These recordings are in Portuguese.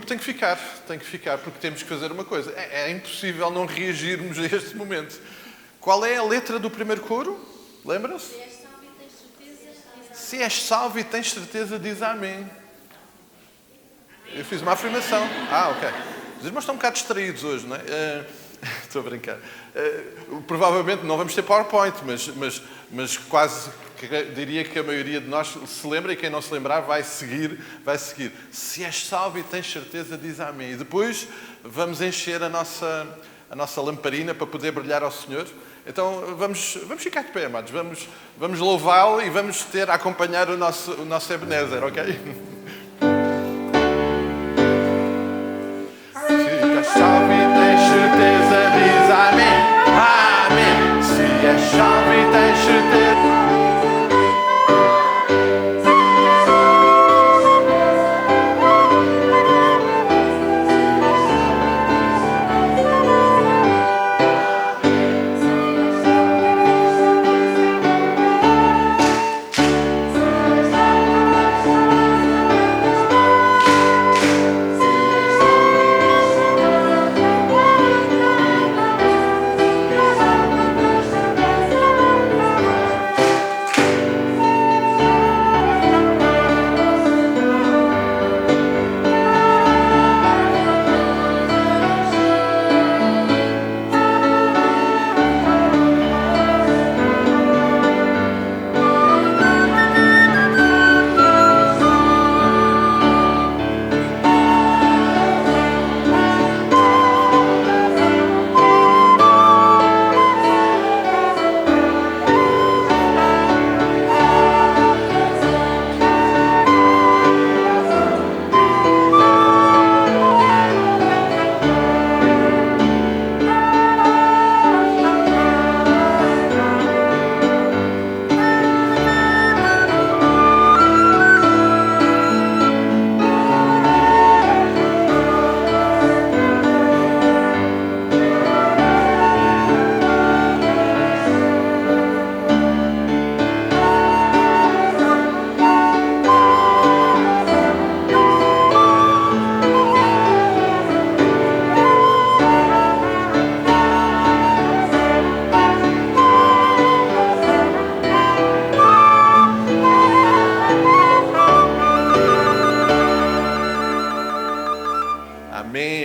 grupo tem que ficar, porque temos que fazer uma coisa. É impossível não reagirmos a este momento. Qual é a letra do primeiro coro? Lembram-se? Se és salvo e tens certeza, diz amém. Eu fiz uma afirmação. Ok. Os irmãos estão um bocado distraídos hoje, não é? Estou a brincar. Provavelmente não vamos ter PowerPoint, mas quase diria que a maioria de nós se lembra, e quem não se lembrar vai seguir. Se és salvo e tens certeza, diz amém. E depois vamos encher a nossa lamparina para poder brilhar ao Senhor. Então vamos ficar de pé, amados. Vamos louvá-lo e vamos a acompanhar o nosso Ebenezer, ok? Se és salvo e tens certeza, diz amém. Amém. Se és salvo e tens certeza.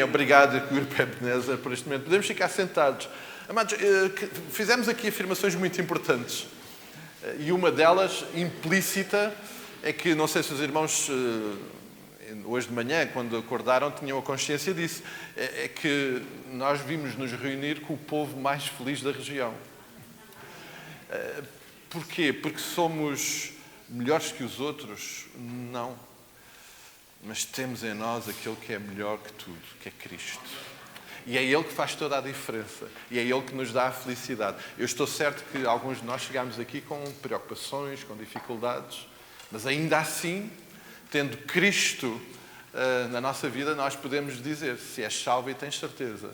Obrigado, Grupo Ebenezer, por este momento. Podemos ficar sentados. Amados, fizemos aqui afirmações muito importantes. E uma delas, implícita, é que, não sei se os irmãos, hoje de manhã, quando acordaram, tinham a consciência disso. É que nós vimos nos reunir com o povo mais feliz da região. Porquê? Porque somos melhores que os outros? Não. Mas temos em nós aquele que é melhor que tudo, que é Cristo. E é Ele que faz toda a diferença. E é Ele que nos dá a felicidade. Eu estou certo que alguns de nós chegámos aqui com preocupações, com dificuldades, mas ainda assim, tendo Cristo na nossa vida, nós podemos dizer, se és salvo e tens certeza,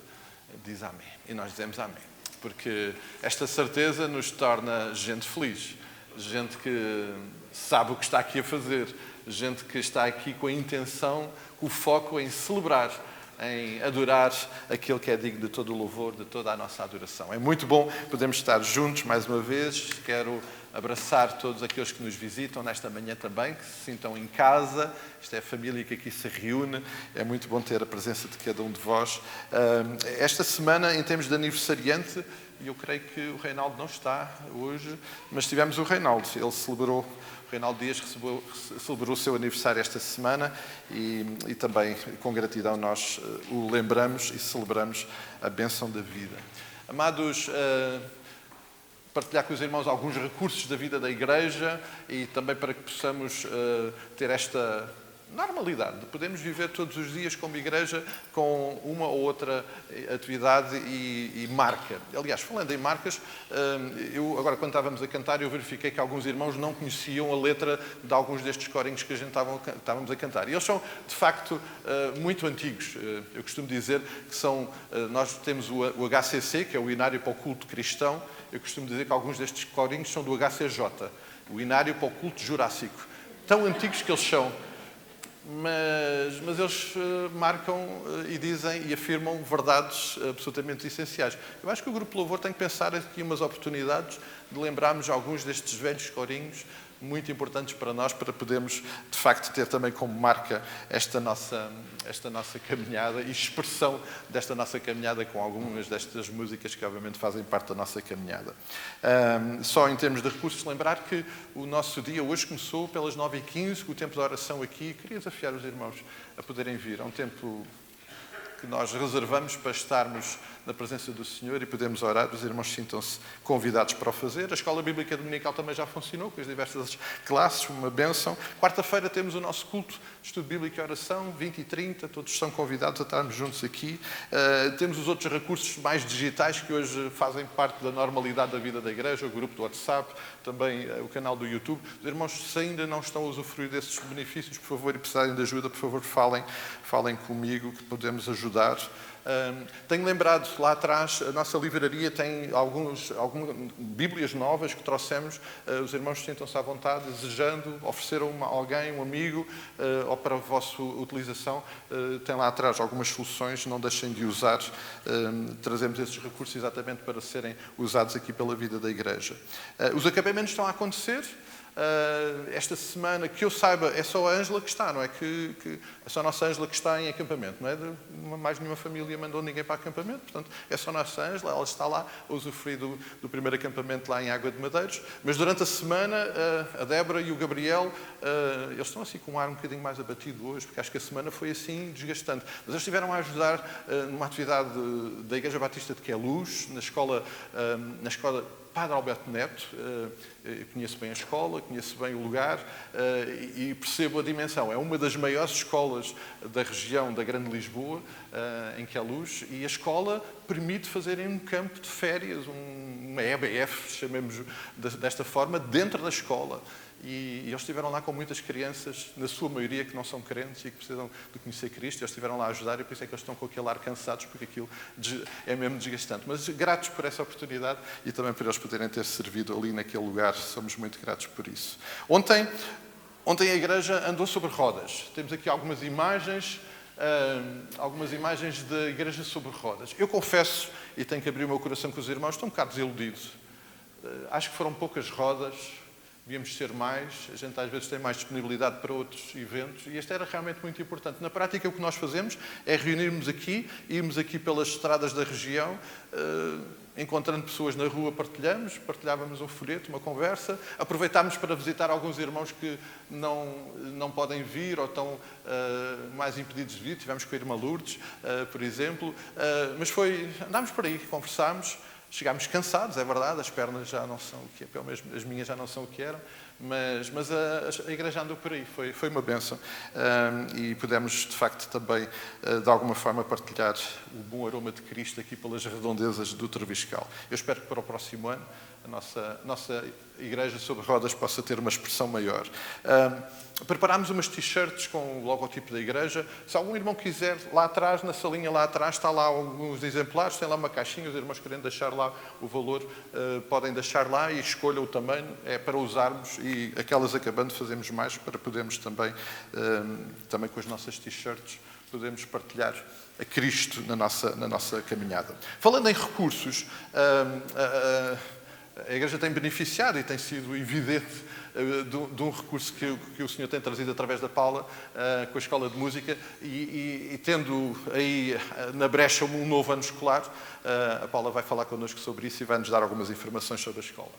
diz amém. E nós dizemos amém. Porque esta certeza nos torna gente feliz, gente que sabe o que está aqui a fazer, gente que está aqui com a intenção, com o foco em celebrar, em adorar aquele que é digno de todo o louvor, de toda a nossa adoração. É muito bom podermos estar juntos mais uma vez. Quero abraçar todos aqueles que nos visitam nesta manhã também, que se sintam em casa. Esta é a família que aqui se reúne. É muito bom ter a presença de cada um de vós. Esta semana, em termos de aniversariante, eu creio que o Reinaldo não está hoje, mas tivemos o Reinaldo. Ele celebrou... O Reinaldo Dias celebrou o seu aniversário esta semana e também, com gratidão, nós o lembramos e celebramos a bênção da vida. Amados, partilhar com os irmãos alguns recursos da vida da Igreja e também para que possamos ter esta normalidade de podermos viver todos os dias como Igreja com uma ou outra atividade e marca. Aliás, falando em marcas, eu agora quando estávamos a cantar eu verifiquei que alguns irmãos não conheciam a letra de alguns destes corinhos que a gente estávamos a cantar. E eles são, de facto, muito antigos. Eu costumo dizer que são... Nós temos o HCC, que é o Hinário para o Culto Cristão. Eu costumo dizer que alguns destes corinhos são do HCJ, o Hinário para o Culto Jurássico. Tão antigos que eles são. mas eles marcam e dizem e afirmam verdades absolutamente essenciais. Eu acho que o Grupo Louvor tem que pensar aqui umas oportunidades de lembrarmos alguns destes velhos corinhos muito importantes para nós, para podermos, de facto, ter também como marca esta nossa caminhada e expressão desta nossa caminhada com algumas destas músicas que, obviamente, fazem parte da nossa caminhada. Só em termos de recursos, lembrar que o nosso dia hoje começou pelas 9h15, com o tempo de oração aqui. Queria desafiar os irmãos a poderem vir. É um tempo que nós reservamos para estarmos na presença do Senhor e podemos orar. Os irmãos sintam-se convidados para o fazer. A Escola Bíblica Dominical também já funcionou, com as diversas classes, uma bênção. Quarta-feira temos o nosso culto de estudo bíblico e oração, 20h30, todos são convidados a estarmos juntos aqui. Temos os outros recursos mais digitais que hoje fazem parte da normalidade da vida da igreja, o grupo do WhatsApp, também o canal do YouTube. Os irmãos, se ainda não estão a usufruir desses benefícios, por favor, e precisarem de ajuda, por favor, falem comigo, que podemos ajudar. Tenho lembrado, lá atrás, a nossa livraria tem algumas bíblias novas que trouxemos. Os irmãos sintam-se à vontade, desejando, ofereceram a alguém, um amigo, ou para a vossa utilização. Tem lá atrás algumas soluções, não deixem de usar. Trazemos esses recursos exatamente para serem usados aqui pela vida da igreja. Os acampamentos estão a acontecer. Esta semana, que eu saiba, é só a Ângela que está, não é? É só a nossa Ângela que está em acampamento, não é? Mais nenhuma família mandou ninguém para acampamento, portanto, é só a nossa Ângela, ela está lá a usufruir do primeiro acampamento lá em Água de Madeiros. Mas durante a semana, a Débora e o Gabriel, eles estão assim com um ar um bocadinho mais abatido hoje, porque acho que a semana foi assim desgastante. Mas eles estiveram a ajudar numa atividade da Igreja Batista de Queluz, na escola Padre Alberto Neto. Eu conheço bem a escola, conheço bem o lugar e percebo a dimensão. É uma das maiores escolas da região da Grande Lisboa, em Queluz, e a escola permite fazerem um campo de férias, uma EBF, chamemos desta forma, dentro da escola. E eles estiveram lá com muitas crianças, na sua maioria, que não são crentes e que precisam de conhecer Cristo. Eles estiveram lá a ajudar e por isso é que eles estão com aquele ar cansados, porque aquilo é mesmo desgastante. Mas gratos por essa oportunidade e também por eles poderem ter servido ali naquele lugar. Somos muito gratos por isso. Ontem a igreja andou sobre rodas. Temos aqui algumas imagens da igreja sobre rodas. Eu confesso, e tenho que abrir o meu coração com os irmãos, estou um bocado desiludido. Acho que foram poucas rodas. Devíamos ser mais, a gente às vezes tem mais disponibilidade para outros eventos e este era realmente muito importante. Na prática o que nós fazemos é reunirmos aqui, irmos aqui pelas estradas da região, encontrando pessoas na rua, partilhávamos um folheto, uma conversa, aproveitámos para visitar alguns irmãos que não podem vir ou estão mais impedidos de vir. Tivemos com a irmã Lourdes, por exemplo, mas andámos por aí, conversámos. Chegámos cansados, é verdade, as pernas já não são o que é, pelo menos as minhas já não são o que eram, mas a igreja andou por aí, foi uma bênção. E pudemos, de facto, também, de alguma forma, partilhar o bom aroma de Cristo aqui pelas redondezas do Treviscal. Eu espero que para o próximo ano a nossa igreja sobre rodas possa ter uma expressão maior. Preparámos umas t-shirts com o logotipo da igreja. Se algum irmão quiser, lá atrás, na salinha lá atrás, está lá alguns exemplares, tem lá uma caixinha, os irmãos querendo deixar lá o valor, podem deixar lá e escolham o tamanho, é para usarmos e aquelas acabando fazemos mais para podermos também com as nossas t-shirts, podemos partilhar a Cristo na nossa caminhada. Falando em recursos, a Igreja tem beneficiado e tem sido evidente de um recurso que o Senhor tem trazido através da Paula, com a Escola de Música, e tendo aí na brecha um novo ano escolar, a Paula vai falar connosco sobre isso e vai nos dar algumas informações sobre a escola.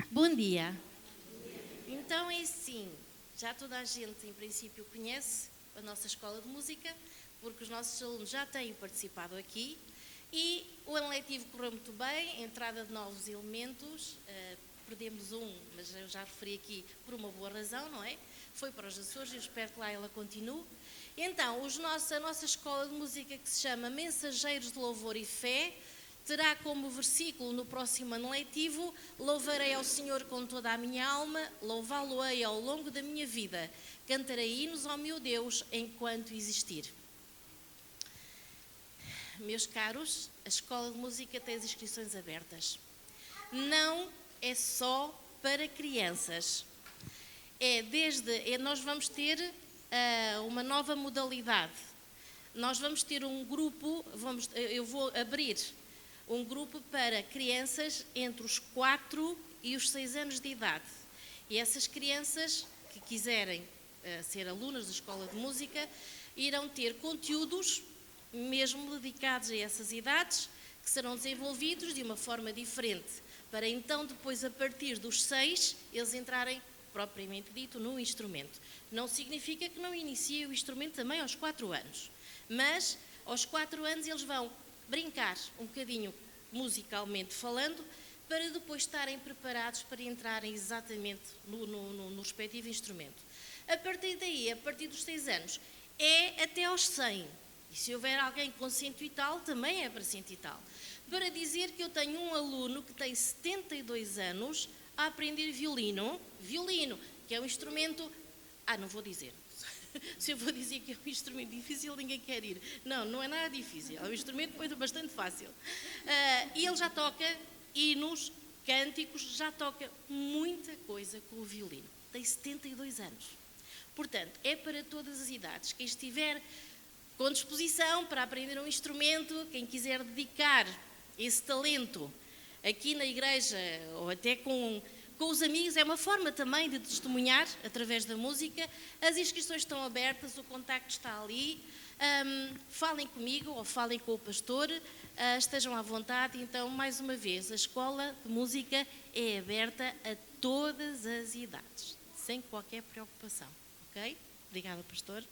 Bom dia. Então é assim, já toda a gente em princípio conhece a nossa escola de música, porque os nossos alunos já têm participado aqui e o ano letivo correu muito bem, entrada de novos elementos, perdemos um, mas eu já referi aqui por uma boa razão, não é? Foi para os Açores e eu espero que lá ela continue. Então, a nossa escola de música, que se chama Mensageiros de Louvor e Fé, terá como versículo no próximo ano letivo: louvarei ao Senhor com toda a minha alma, louvá-lo-ei ao longo da minha vida, cantarei hinos ao meu Deus enquanto existir. Meus caros, a Escola de Música tem as inscrições abertas. Não é só para crianças. Nós vamos ter uma nova modalidade. Nós vamos ter um grupo, eu vou abrir um grupo para crianças entre os 4 e os 6 anos de idade. E essas crianças que quiserem ser alunas da Escola de Música irão ter conteúdos mesmo dedicados a essas idades, que serão desenvolvidos de uma forma diferente, para então depois, a partir dos 6, eles entrarem propriamente dito no instrumento. Não significa que não iniciem o instrumento também aos 4 anos, mas aos 4 anos eles vão brincar um bocadinho musicalmente falando, para depois estarem preparados para entrarem exatamente no respectivo instrumento. A partir daí, a partir dos 6 anos, é até aos 100. E se houver alguém com 100 e tal, também é para 100 e tal. Para dizer que eu tenho um aluno que tem 72 anos a aprender violino, que é um instrumento... não vou dizer. Se eu vou dizer que é um instrumento difícil, ninguém quer ir. Não é nada difícil. É um instrumento bastante fácil. E ele já toca hinos, cânticos, já toca muita coisa com o violino. Tem 72 anos. Portanto, é para todas as idades. Quem estiver com disposição para aprender um instrumento, quem quiser dedicar esse talento aqui na igreja ou até com os amigos, é uma forma também de testemunhar através da música. As inscrições estão abertas, o contacto está ali. Falem comigo ou falem com o pastor, estejam à vontade. Então, mais uma vez, a Escola de Música é aberta a todas as idades, sem qualquer preocupação. Ok? Obrigada, pastor.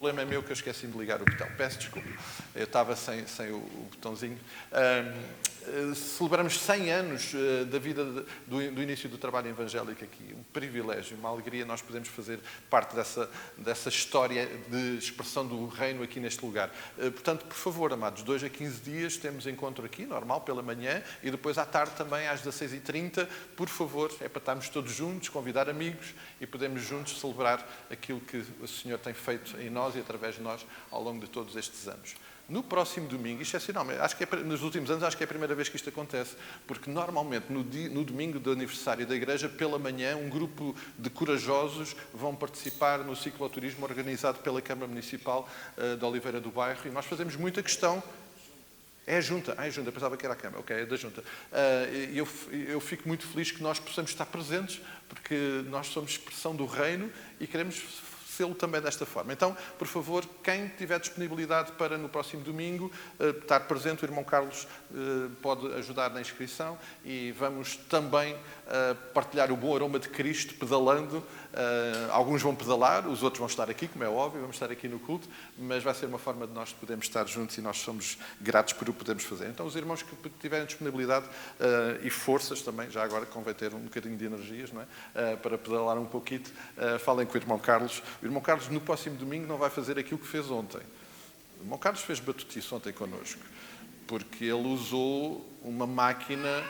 O problema é meu que eu esqueci de ligar o botão. Peço desculpa. Eu estava sem o botãozinho. Celebramos 100 anos da vida do início do trabalho evangélico aqui. Um privilégio, uma alegria nós podemos fazer parte dessa história de expressão do reino aqui neste lugar. Portanto, por favor, amados, 2 a 15 dias temos encontro aqui, normal, pela manhã, e depois à tarde também, às 16h30. Por favor, é para estarmos todos juntos, convidar amigos e podemos juntos celebrar aquilo que o Senhor tem feito em nós e através de nós ao longo de todos estes anos. No próximo domingo, excepcionalmente, acho que nos últimos anos acho que é a primeira vez que isto acontece, porque normalmente no domingo do aniversário da igreja, pela manhã, um grupo de corajosos vão participar no cicloturismo organizado pela Câmara Municipal de Oliveira do Bairro, e nós fazemos muita questão. É a Junta, pensava que era a Câmara, ok, é da Junta. Eu fico muito feliz que nós possamos estar presentes, porque nós somos expressão do reino e queremos sê-lo também desta forma. Então, por favor, quem tiver disponibilidade para no próximo domingo estar presente, o irmão Carlos pode ajudar na inscrição, e vamos também partilhar o bom aroma de Cristo pedalando. Alguns vão pedalar, os outros vão estar aqui, como é óbvio, vamos estar aqui no culto, mas vai ser uma forma de nós podermos estar juntos e nós somos gratos por o podermos fazer. Então, os irmãos que tiverem disponibilidade e forças também, já agora convém ter um bocadinho de energias, não é? Para pedalar um pouquinho, falem com o irmão Carlos. O irmão Carlos, no próximo domingo, não vai fazer aquilo que fez ontem. O irmão Carlos fez batutice ontem connosco, porque ele usou uma máquina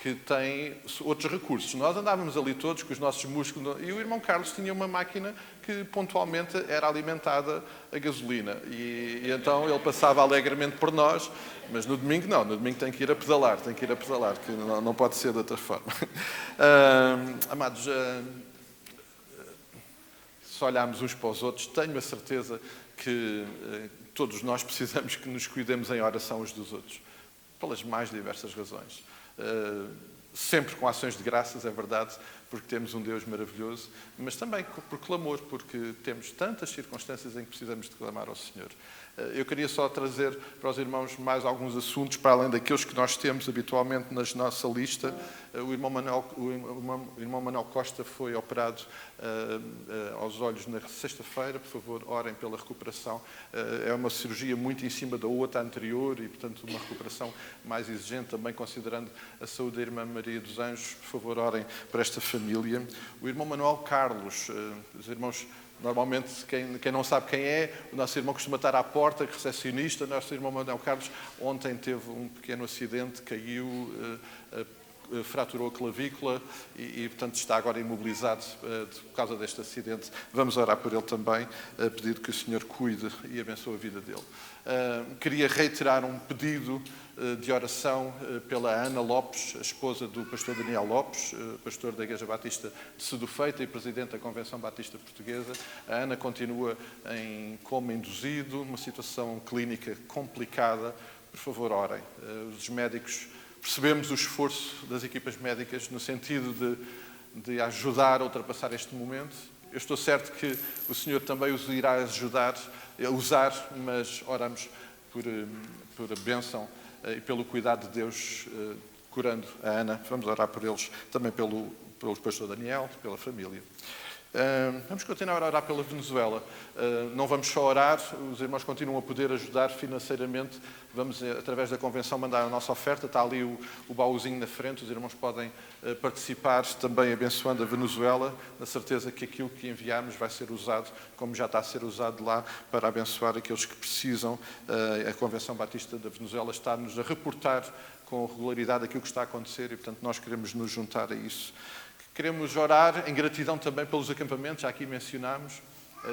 que tem outros recursos. Nós andávamos ali todos com os nossos músculos e o irmão Carlos tinha uma máquina que pontualmente era alimentada a gasolina. E então ele passava alegremente por nós, mas no domingo não, no domingo tem que ir a pedalar, que não pode ser de outra forma. Amados, se olharmos uns para os outros, tenho a certeza que todos nós precisamos que nos cuidemos em oração uns dos outros, pelas mais diversas razões. Sempre com ações de graças, é verdade, porque temos um Deus maravilhoso, mas também por clamor, porque temos tantas circunstâncias em que precisamos de clamar ao Senhor. Eu queria só trazer para os irmãos mais alguns assuntos, para além daqueles que nós temos habitualmente na nossa lista. O irmão Manuel Costa foi operado aos olhos na sexta-feira. Por favor, orem pela recuperação. É uma cirurgia muito em cima da outra anterior e, portanto, uma recuperação mais exigente, também considerando a saúde da irmã Maria dos Anjos. Por favor, orem para esta família. O irmão Manuel Carlos, os irmãos... Normalmente, quem não sabe quem é, o nosso irmão costuma estar à porta, recepcionista. O nosso irmão Manuel Carlos ontem teve um pequeno acidente, caiu, fraturou a clavícula e, portanto, está agora imobilizado por causa deste acidente. Vamos orar por ele também, pedindo que o Senhor cuide e abençoe a vida dele. Queria reiterar um pedido de oração pela Ana Lopes, a esposa do pastor Daniel Lopes, pastor da Igreja Batista de Sedufeita e presidente da Convenção Batista Portuguesa. A Ana continua em coma induzido, uma situação clínica complicada. Por favor, orem. Os médicos, percebemos o esforço das equipas médicas no sentido de ajudar a ultrapassar este momento. Eu estou certo que o Senhor também os irá ajudar a usar, mas oramos por a bênção e pelo cuidado de Deus curando a Ana. Vamos orar por eles, também pelo pastor Daniel, pela família. Vamos continuar a orar pela Venezuela. Não vamos só orar, os irmãos continuam a poder ajudar financeiramente. Vamos, através da convenção, mandar a nossa oferta. Está ali o baúzinho na frente. Os irmãos podem participar também abençoando a Venezuela, na certeza que aquilo que enviarmos vai ser usado, como já está a ser usado lá, para abençoar aqueles que precisam. A Convenção Batista da Venezuela está-nos a reportar com regularidade aquilo que está a acontecer e, portanto, nós queremos nos juntar a isso. Queremos orar em gratidão também pelos acampamentos, já aqui mencionámos.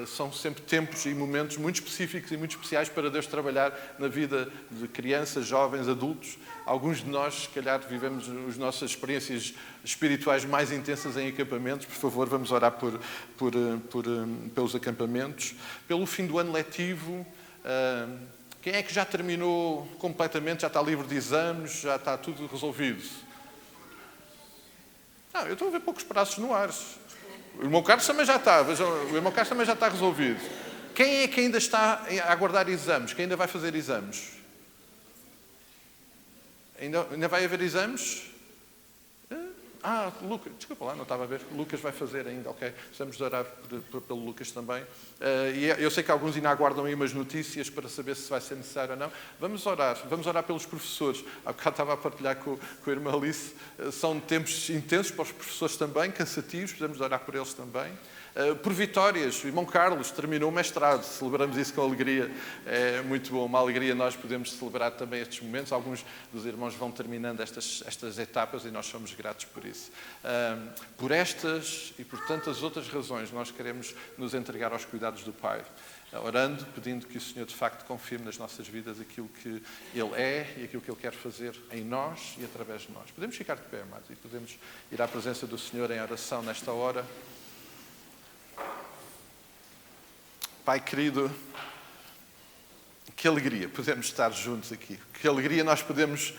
São sempre tempos e momentos muito específicos e muito especiais para Deus trabalhar na vida de crianças, jovens, adultos. Alguns de nós, se calhar, vivemos as nossas experiências espirituais mais intensas em acampamentos. Por favor, vamos orar pelos acampamentos. Pelo fim do ano letivo, quem é que já terminou completamente, já está livre de exames, já está tudo resolvido? Não, eu estou a ver poucos braços no ar. O irmão Carlos também já está. O irmão Carlos também já está resolvido. Quem é que ainda está a aguardar exames? Quem ainda vai fazer exames? Ainda vai haver exames? Lucas, desculpa lá, não estava a ver. Lucas vai fazer ainda, ok. Precisamos de orar pelo Lucas também. E eu sei que alguns ainda aguardam aí umas notícias para saber se vai ser necessário ou não. Vamos orar pelos professores. Há bocado estava a partilhar com a irmã Alice. São tempos intensos para os professores também, cansativos, precisamos de orar por eles também. Por vitórias, o irmão Carlos terminou o mestrado, celebramos isso com alegria, é muito bom, uma alegria nós podemos celebrar também estes momentos. Alguns dos irmãos vão terminando estas etapas e nós somos gratos por isso. Por estas e por tantas outras razões, nós queremos nos entregar aos cuidados do Pai, orando, pedindo que o Senhor de facto confirme nas nossas vidas aquilo que Ele é e aquilo que Ele quer fazer em nós e através de nós. Podemos ficar de pé, amados, e podemos ir à presença do Senhor em oração nesta hora. Pai querido, que alegria podemos estar juntos aqui. Que alegria nós podemos,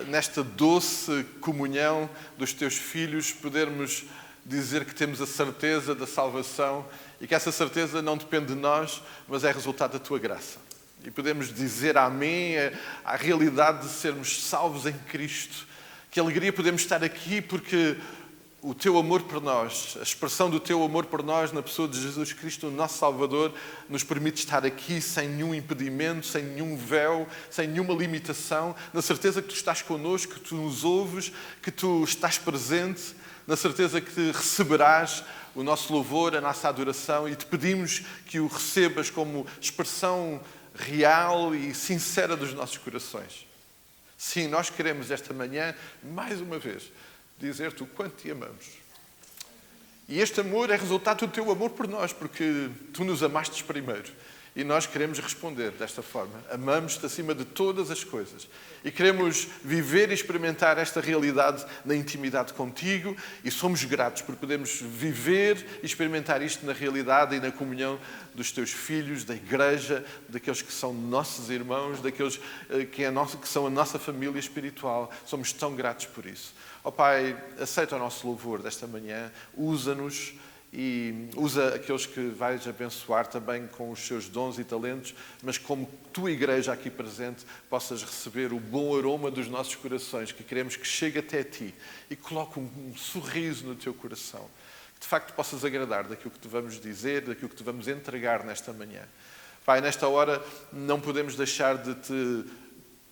nesta doce comunhão dos teus filhos, podermos dizer que temos a certeza da salvação e que essa certeza não depende de nós, mas é resultado da tua graça. E podemos dizer amém à realidade de sermos salvos em Cristo. Que alegria podemos estar aqui porque o teu amor por nós, a expressão do teu amor por nós na pessoa de Jesus Cristo, o nosso Salvador, nos permite estar aqui sem nenhum impedimento, sem nenhum véu, sem nenhuma limitação, na certeza que tu estás connosco, que tu nos ouves, que tu estás presente, na certeza que receberás o nosso louvor, a nossa adoração, e te pedimos que o recebas como expressão real e sincera dos nossos corações. Sim, nós queremos esta manhã, mais uma vez, dizer-te o quanto te amamos. E este amor é resultado do teu amor por nós, porque tu nos amastes primeiro. E nós queremos responder desta forma. Amamos-te acima de todas as coisas. E queremos viver e experimentar esta realidade na intimidade contigo. E somos gratos por podermos viver e experimentar isto na realidade e na comunhão dos teus filhos, da igreja, daqueles que são nossos irmãos, daqueles que são a nossa família espiritual. Somos tão gratos por isso. Ó Pai, aceita o nosso louvor desta manhã. Usa-nos. E usa aqueles que vais abençoar também com os seus dons e talentos, mas como tua igreja aqui presente, possas receber o bom aroma dos nossos corações, que queremos que chegue até ti e coloque um sorriso no teu coração. Que de facto possas agradar daquilo que te vamos dizer, daquilo que te vamos entregar nesta manhã. Pai, nesta hora não podemos deixar de te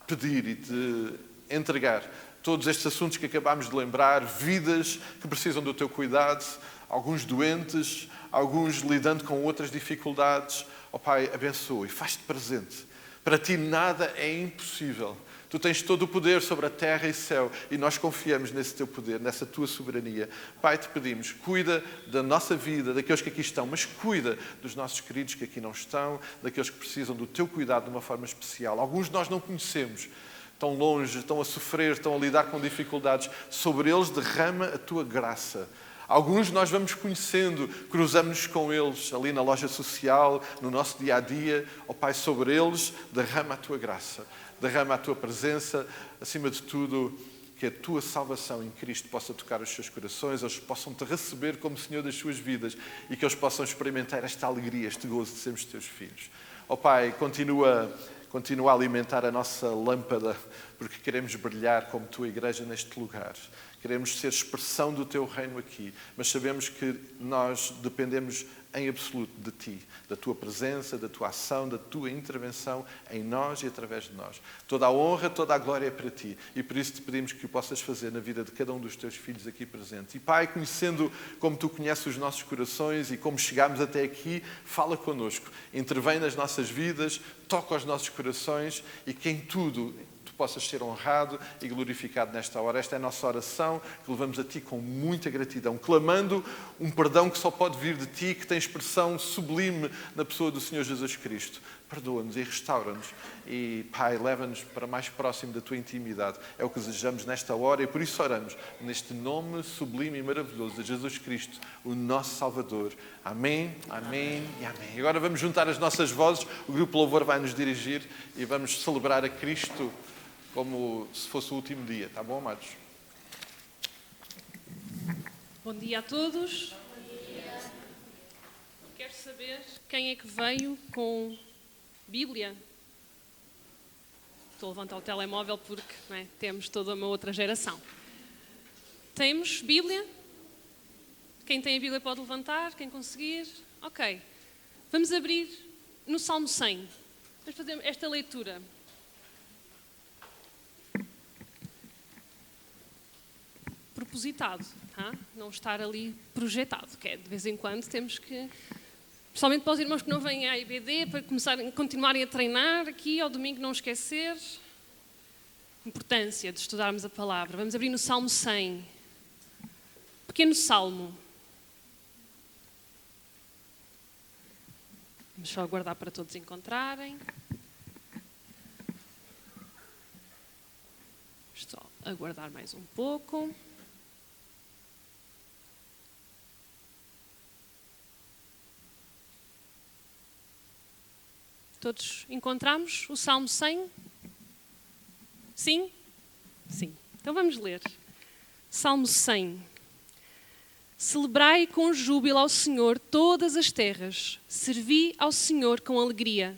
pedir e te entregar todos estes assuntos que acabámos de lembrar, vidas que precisam do teu cuidado, alguns doentes, alguns lidando com outras dificuldades. Ó Pai, abençoa e faz-te presente. Para ti nada é impossível. Tu tens todo o poder sobre a terra e céu e nós confiamos nesse teu poder, nessa tua soberania. Pai, te pedimos, cuida da nossa vida, daqueles que aqui estão, mas cuida dos nossos queridos que aqui não estão, daqueles que precisam do teu cuidado de uma forma especial. Alguns nós não conhecemos, estão longe, estão a sofrer, estão a lidar com dificuldades. Sobre eles derrama a tua graça. Alguns nós vamos conhecendo, cruzamos-nos com eles ali na loja social, no nosso dia-a-dia. Ó Pai, sobre eles derrama a tua graça, derrama a tua presença, acima de tudo, que a tua salvação em Cristo possa tocar os seus corações, eles possam te receber como Senhor das suas vidas e que eles possam experimentar esta alegria, este gozo de sermos teus filhos. Ó Pai, continua a alimentar a nossa lâmpada, porque queremos brilhar como tua igreja neste lugar. Queremos ser expressão do teu reino aqui, mas sabemos que nós dependemos em absoluto de ti, da tua presença, da tua ação, da tua intervenção em nós e através de nós. Toda a honra, toda a glória é para ti e por isso te pedimos que o possas fazer na vida de cada um dos teus filhos aqui presentes. E Pai, conhecendo como tu conheces os nossos corações e como chegámos até aqui, fala connosco, intervém nas nossas vidas, toca os nossos corações e que em tudo possas ser honrado e glorificado nesta hora. Esta é a nossa oração, que levamos a Ti com muita gratidão, clamando um perdão que só pode vir de Ti, que tem expressão sublime na pessoa do Senhor Jesus Cristo. Perdoa-nos e restaura-nos e, Pai, leva-nos para mais próximo da Tua intimidade. É o que desejamos nesta hora e por isso oramos neste nome sublime e maravilhoso de Jesus Cristo, o nosso Salvador. Amém, amém e amém. Agora vamos juntar as nossas vozes, o Grupo Louvor vai nos dirigir e vamos celebrar a Cristo como se fosse o último dia. Está bom, amados? Bom dia a todos. Quero saber quem é que veio com Bíblia. Estou a levantar o telemóvel porque temos toda uma outra geração. Temos Bíblia? Quem tem a Bíblia pode levantar, quem conseguir. Ok. Vamos abrir no Salmo 100. Vamos fazer esta leitura. Propositado, não estar ali projetado, que é de vez em quando temos que, principalmente para os irmãos que não vêm à IBD, para continuarem a treinar aqui ao domingo, não esquecer a importância de estudarmos a palavra. Vamos abrir no Salmo 100, pequeno salmo. Vamos só aguardar para todos encontrarem. Só aguardar mais um pouco. Todos encontramos o Salmo 100? Sim? Sim. Então vamos ler. Salmo 100. Celebrai com júbilo ao Senhor todas as terras. Servi ao Senhor com alegria.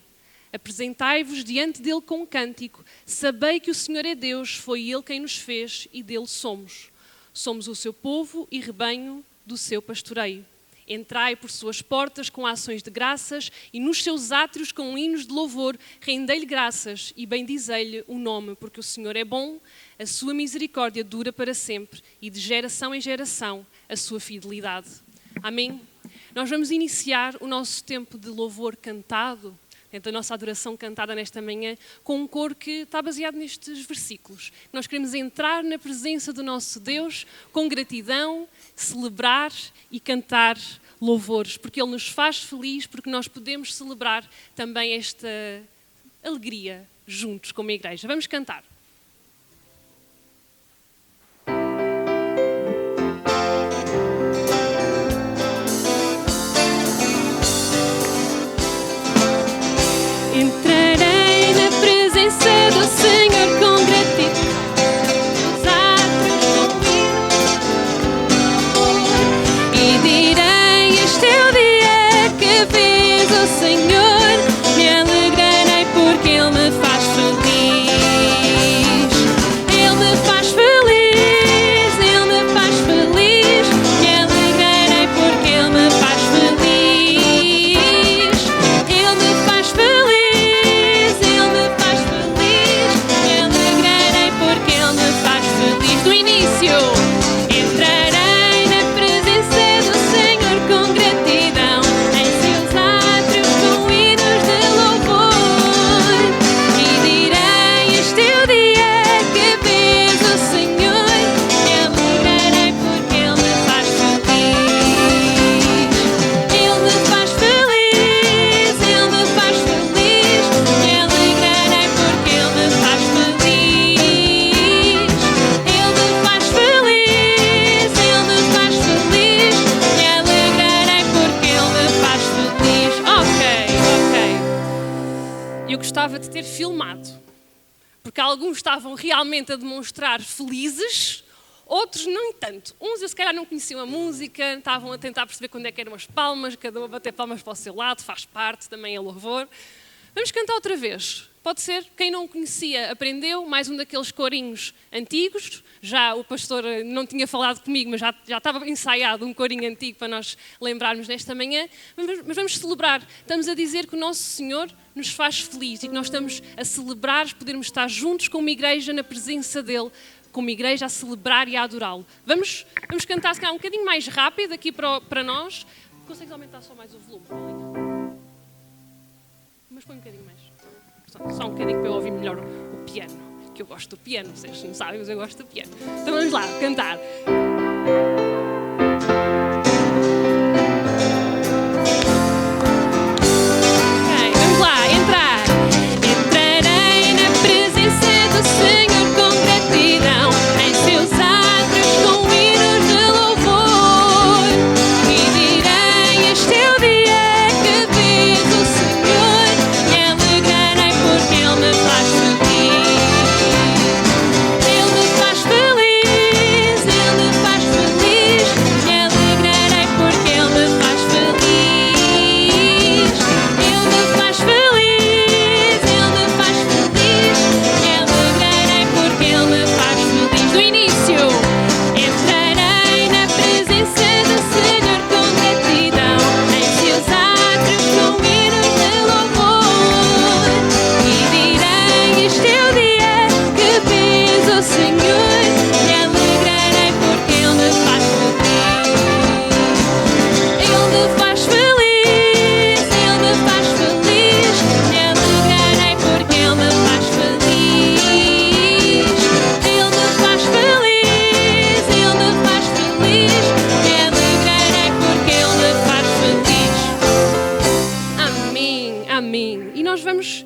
Apresentai-vos diante dele com cântico. Sabei que o Senhor é Deus, foi ele quem nos fez e dele somos. Somos o seu povo e rebanho do seu pastoreio. Entrai por suas portas com ações de graças e nos seus átrios com hinos de louvor. Rendei-lhe graças e bendizei-lhe o nome, porque o Senhor é bom, a sua misericórdia dura para sempre e de geração em geração a sua fidelidade. Amém? Nós vamos iniciar o nosso tempo de louvor cantado da nossa adoração cantada nesta manhã, com um coro que está baseado nestes versículos. Nós queremos entrar na presença do nosso Deus com gratidão, celebrar e cantar louvores, porque Ele nos faz feliz, porque nós podemos celebrar também esta alegria juntos como igreja. Vamos cantar. Entrarei na presença do Senhor com gratidão, os atos com e direi: este é o dia que fez o Senhor, me alegrarei porque Ele me faz feliz. Ele me faz feliz, Ele me faz feliz, me alegrarei porque Ele me faz feliz. Ele me faz feliz. Entrarei na presença do Senhor com gratidão, em seus átrios com hinos de louvor, e direi: este é o dia que fez o Senhor, me alegrarei porque Ele me faz feliz. Ele me faz feliz, Ele me faz feliz, me alegrarei porque Ele me faz feliz. Ele me faz feliz. Eu gostava de ter filmado, porque alguns estavam realmente a demonstrar felizes, outros não tanto. Uns eu se calhar não conheciam a música, estavam a tentar perceber quando é que eram as palmas, cada um a bater palmas para o seu lado, faz parte, também é louvor. Vamos cantar outra vez. Pode ser? Quem não conhecia aprendeu, mais um daqueles corinhos antigos. Já o pastor não tinha falado comigo, mas já estava ensaiado um corinho antigo para nós lembrarmos nesta manhã. Mas vamos celebrar. Estamos a dizer que o nosso Senhor nos faz feliz e que nós estamos a celebrar, podermos estar juntos como igreja na presença dEle, como igreja a celebrar e a adorá-lo. Vamos cantar se calhar um bocadinho mais rápido aqui para nós. Consegues aumentar só mais o volume, Paulinho? Mas põe um bocadinho mais. Só um bocadinho para eu ouvir melhor o piano, que eu gosto do piano, vocês não sabem, mas eu gosto do piano. Então vamos lá, cantar. Ok, vamos lá, entrar. Entrarei na presença do Senhor com gratidão, em seus átrios com hinos de louvor, e direi: este é o dia que fez o Senhor, me alegrarei porque Ele me faz feliz. Ele me faz feliz, Ele me faz feliz, me alegrarei porque Ele me faz feliz. Ele me faz feliz, Ele me faz feliz, me alegrarei porque Ele me faz feliz. Do início, entrarei na presença do Senhor com gratidão, em seus átrios com hinos de louvor, e direi: este é o dia que fez o Senhor, me alegrarei porque Ele me faz feliz. Ele me faz feliz, Ele me faz feliz, me alegrarei porque Ele me faz feliz. Ele me faz feliz, Ele me faz feliz, me alegrarei porque Ele me faz feliz. Amém, amém. E nós vamos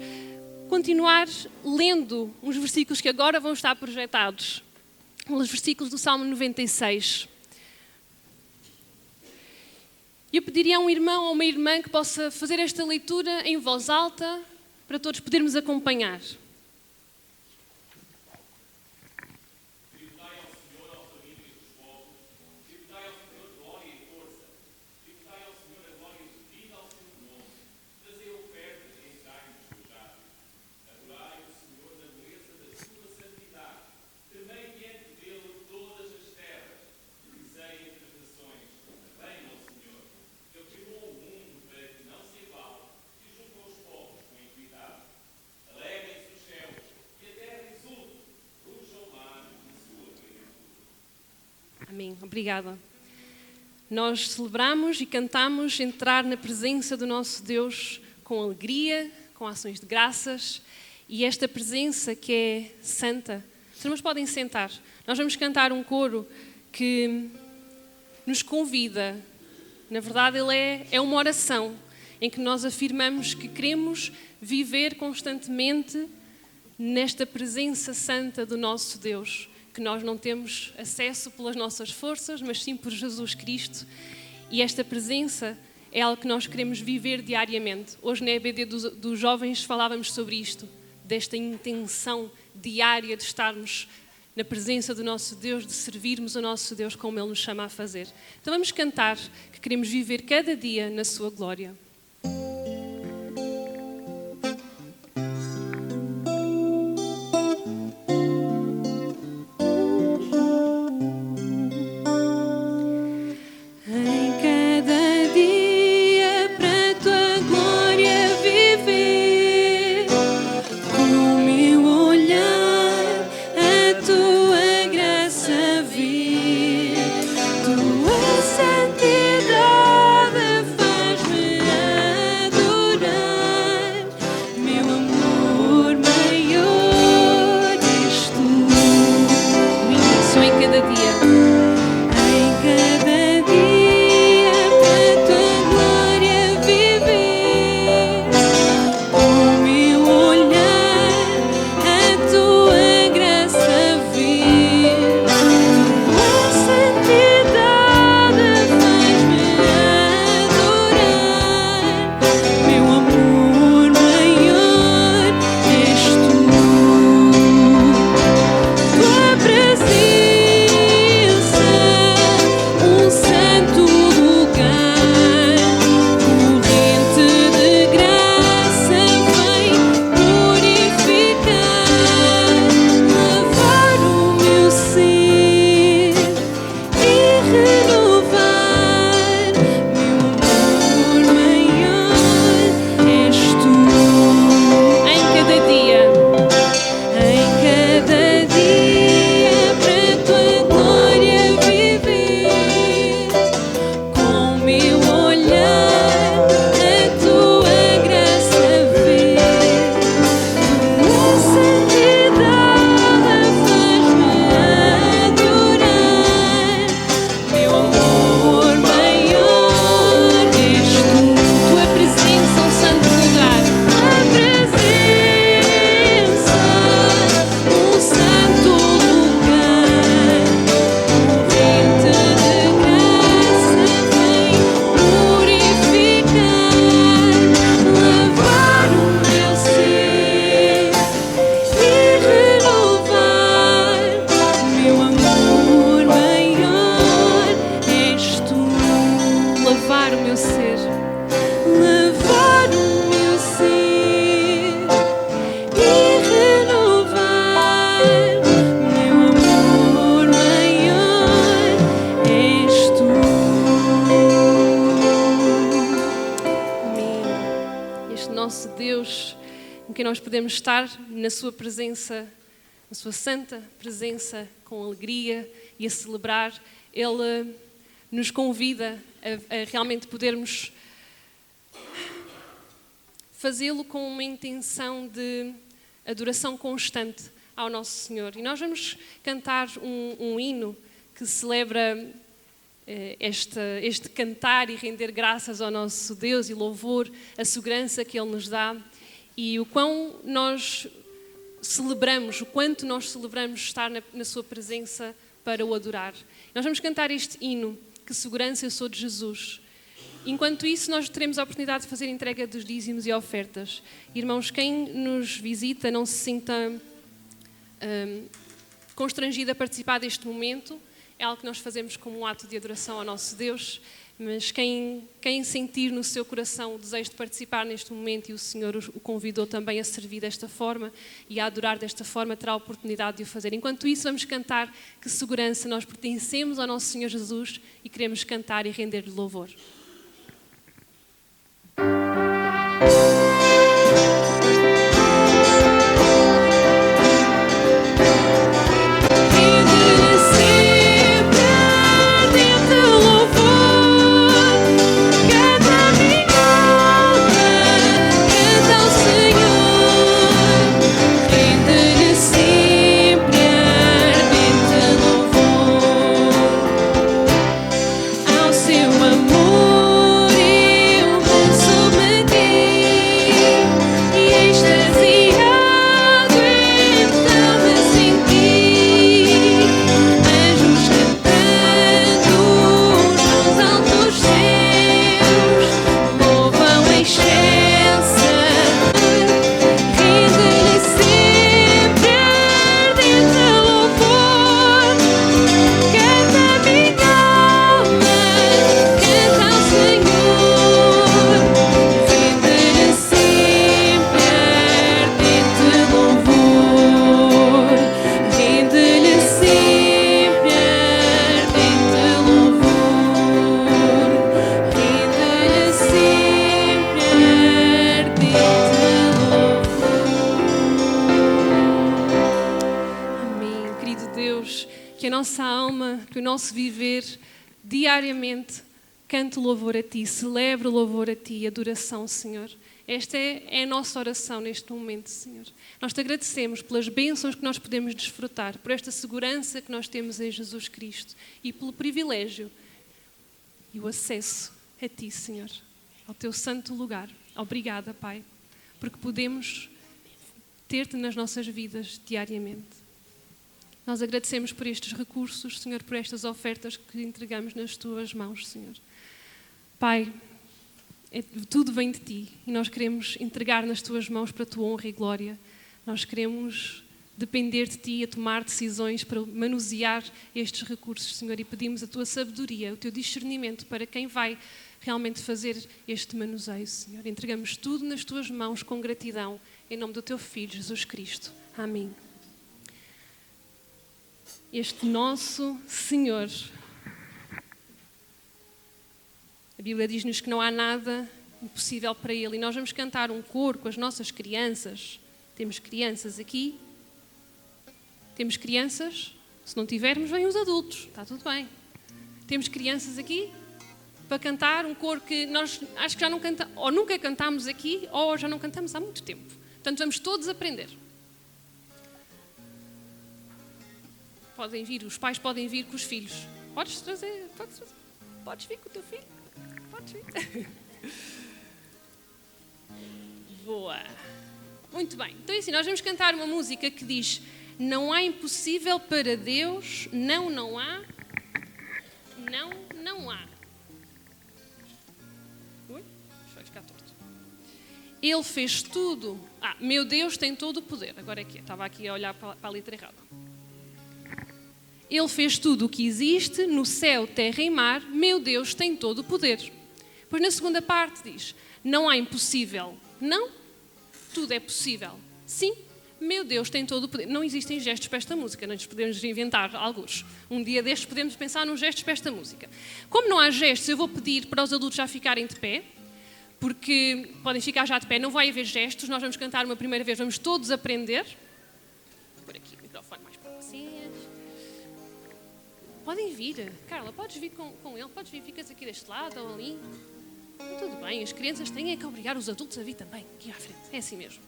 continuar lendo uns versículos que agora vão estar projetados. Os versículos do Salmo 96. Eu pediria a um irmão ou uma irmã que possa fazer esta leitura em voz alta, para todos podermos acompanhar. Amém. Obrigada. Nós celebramos e cantamos entrar na presença do nosso Deus com alegria, com ações de graças e esta presença que é santa. Os irmãos podem sentar. Nós vamos cantar um coro que nos convida. Na verdade, ele é uma oração em que nós afirmamos que queremos viver constantemente nesta presença santa do nosso Deus, que nós não temos acesso pelas nossas forças, mas sim por Jesus Cristo. E esta presença é algo que nós queremos viver diariamente. Hoje na EBD dos jovens falávamos sobre isto, desta intenção diária de estarmos na presença do nosso Deus, de servirmos o nosso Deus como Ele nos chama a fazer. Então vamos cantar que queremos viver cada dia na sua glória. Nós podemos estar na sua presença, na sua santa presença, com alegria e a celebrar. Ele nos convida a realmente podermos fazê-lo com uma intenção de adoração constante ao nosso Senhor. E nós vamos cantar um hino que celebra este cantar e render graças ao nosso Deus e louvor, a segurança que Ele nos dá. E o quão nós celebramos, o quanto nós celebramos estar na sua presença para o adorar. Nós vamos cantar este hino, que segurança eu sou de Jesus. Enquanto isso, nós teremos a oportunidade de fazer entrega dos dízimos e ofertas. Irmãos, quem nos visita não se sinta constrangido a participar deste momento. É algo que nós fazemos como um ato de adoração ao nosso Deus. Mas quem sentir no seu coração o desejo de participar neste momento e o Senhor o convidou também a servir desta forma e a adorar desta forma, terá a oportunidade de o fazer. Enquanto isso, vamos cantar que segurança nós pertencemos ao nosso Senhor Jesus e queremos cantar e render-lhe louvor. Senhor. nossa alma, que o nosso viver diariamente cante louvor a Ti, celebre louvor a Ti, adoração, Senhor. Esta é a nossa oração neste momento, Senhor. Nós te agradecemos pelas bênçãos que nós podemos desfrutar, por esta segurança que nós temos em Jesus Cristo e pelo privilégio e o acesso a Ti, Senhor, ao Teu santo lugar. Obrigada, Pai, porque podemos ter-te nas nossas vidas diariamente. Nós agradecemos por estes recursos, Senhor, por estas ofertas que entregamos nas Tuas mãos, Senhor. Pai, tudo vem de Ti e nós queremos entregar nas Tuas mãos para a Tua honra e glória. Nós queremos depender de Ti, a tomar decisões para manusear estes recursos, Senhor, e pedimos a Tua sabedoria, o Teu discernimento para quem vai realmente fazer este manuseio, Senhor. Entregamos tudo nas Tuas mãos com gratidão, em nome do Teu Filho, Jesus Cristo. Amém. Este nosso Senhor, a Bíblia diz-nos que não há nada impossível para Ele, e nós vamos cantar um coro com as nossas crianças. Temos crianças aqui? Temos crianças? Se não tivermos, vêm os adultos, está tudo bem. Temos crianças aqui para cantar um coro que nós acho que já não cantamos, ou nunca cantámos aqui, ou já não cantamos há muito tempo. Portanto, vamos todos aprender. Podem vir, os pais podem vir com os filhos. Podes vir com o teu filho? Podes vir. Boa. Muito bem. Então é assim, nós vamos cantar uma música que diz: não há impossível para Deus, não há, não há. Ui, vai ficar torto. Ele fez tudo. Meu Deus tem todo o poder. Agora é que estava aqui a olhar para a letra errada. Ele fez tudo o que existe, no céu, terra e mar, meu Deus tem todo o poder. Pois na segunda parte diz: não há impossível, não, tudo é possível. Sim, meu Deus tem todo o poder. Não existem gestos para esta música, nós podemos inventar alguns. Um dia destes podemos pensar nos gestos para esta música. Como não há gestos, eu vou pedir para os adultos já ficarem de pé, porque podem ficar já de pé, não vai haver gestos, nós vamos cantar uma primeira vez, vamos todos aprender. Por aqui o microfone mais para vocês. Podem vir. Carla, podes vir com ele? Podes vir, ficas aqui deste lado ou ali? Tudo bem, as crianças têm que obrigar os adultos a vir também, aqui à frente. É assim mesmo.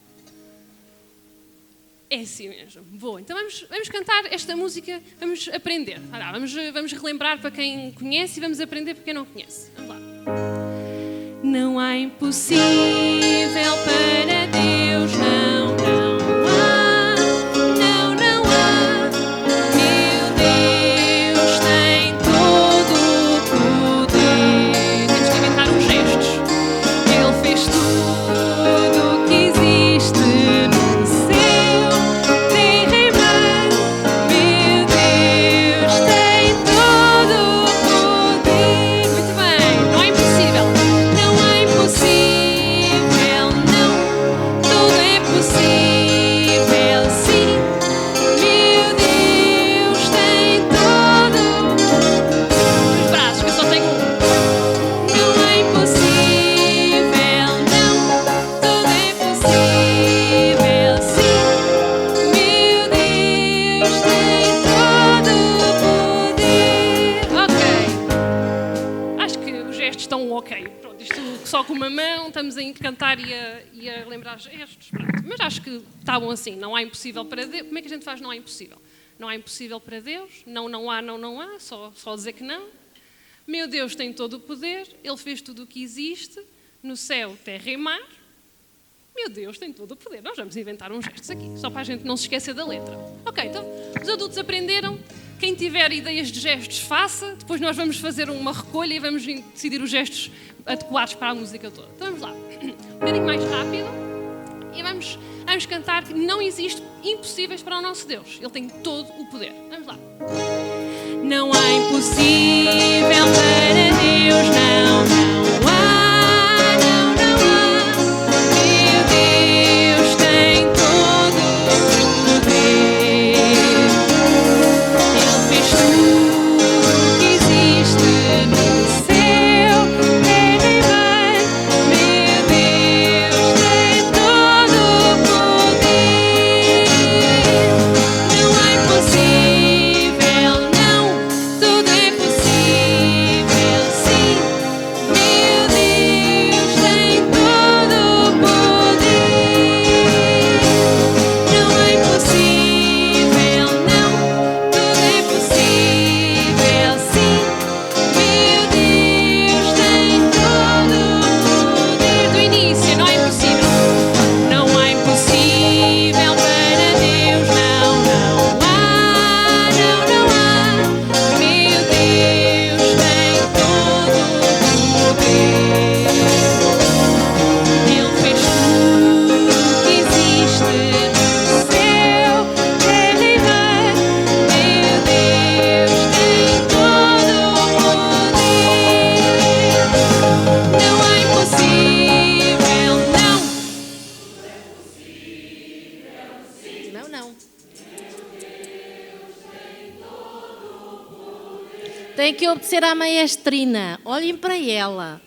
É assim mesmo. Boa, então vamos cantar esta música, vamos aprender. Vamos relembrar para quem conhece e vamos aprender para quem não conhece. Vamos lá. Não há impossível para Deus, não há. Só com uma mão, estamos a cantar e a lembrar gestos. Mas acho que está bom assim, não há impossível para Deus. Como é que a gente faz não há impossível? Não há impossível para Deus, não há, só dizer que não. Meu Deus tem todo o poder, Ele fez tudo o que existe, no céu, terra e mar. Meu Deus tem todo o poder. Nós vamos inventar uns gestos aqui, só para a gente não se esquecer da letra. Ok, então os adultos aprenderam. Quem tiver ideias de gestos, faça. Depois nós vamos fazer uma recolha e vamos decidir os gestos adequados para a música toda. Então vamos lá. Um bocadinho mais rápido. E vamos cantar que não existe impossíveis para o nosso Deus. Ele tem todo o poder. Vamos lá. Não há impossível para Deus, não há. Meu Deus tem todo o poder. Ele fez tudo que existe no céu, terra e mar. Meu Deus tem todo o poder. Não há impossível, não. Tem que obedecer à maestrina. Olhem para ela.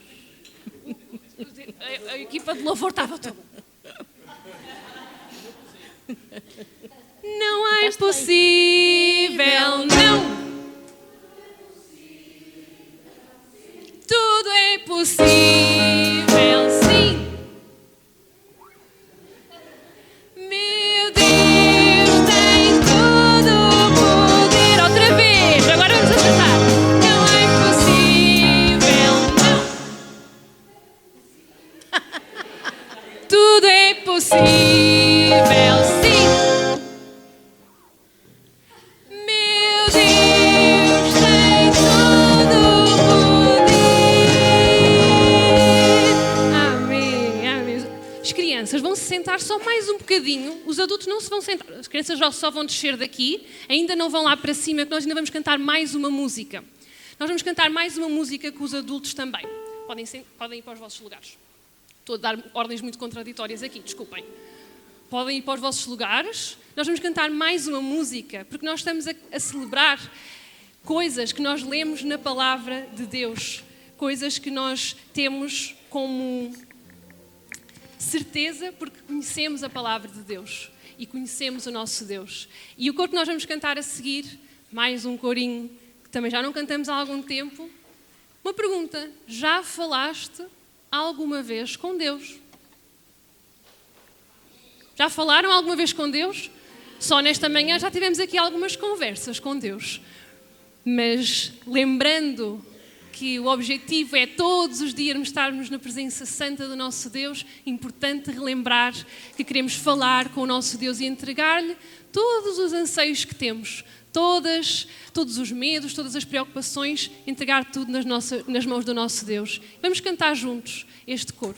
A equipa de louvor estava toda. Não é impossível, não. Tudo é possível, sim. Meu Deus tem todo o poder. Outra vez, agora vamos acertar. Não é impossível, não. Tudo é possível, sim. Meu Deus tem todo o poder. Amém, amém. As crianças vão se sentar só mais um bocadinho. Os adultos não se vão sentar. As crianças só vão descer daqui. Ainda não vão lá para cima, que nós ainda vamos cantar mais uma música. Nós vamos cantar mais uma música com os adultos também. Podem ir para os vossos lugares. Estou a dar ordens muito contraditórias aqui, desculpem. Podem ir para os vossos lugares. Nós vamos cantar mais uma música, porque nós estamos a celebrar coisas que nós lemos na palavra de Deus, coisas que nós temos como certeza, porque conhecemos a palavra de Deus e conhecemos o nosso Deus. E o coro que nós vamos cantar a seguir, mais um corinho que também já não cantamos há algum tempo. Uma pergunta: já falaste alguma vez com Deus? Já falaram alguma vez com Deus? Só nesta manhã já tivemos aqui algumas conversas com Deus. Mas lembrando que o objetivo é todos os dias estarmos na presença santa do nosso Deus, importante relembrar que queremos falar com o nosso Deus e entregar-lhe todos os anseios que temos, todos os medos, todas as preocupações, entregar tudo nas mãos do nosso Deus. Vamos cantar juntos este coro.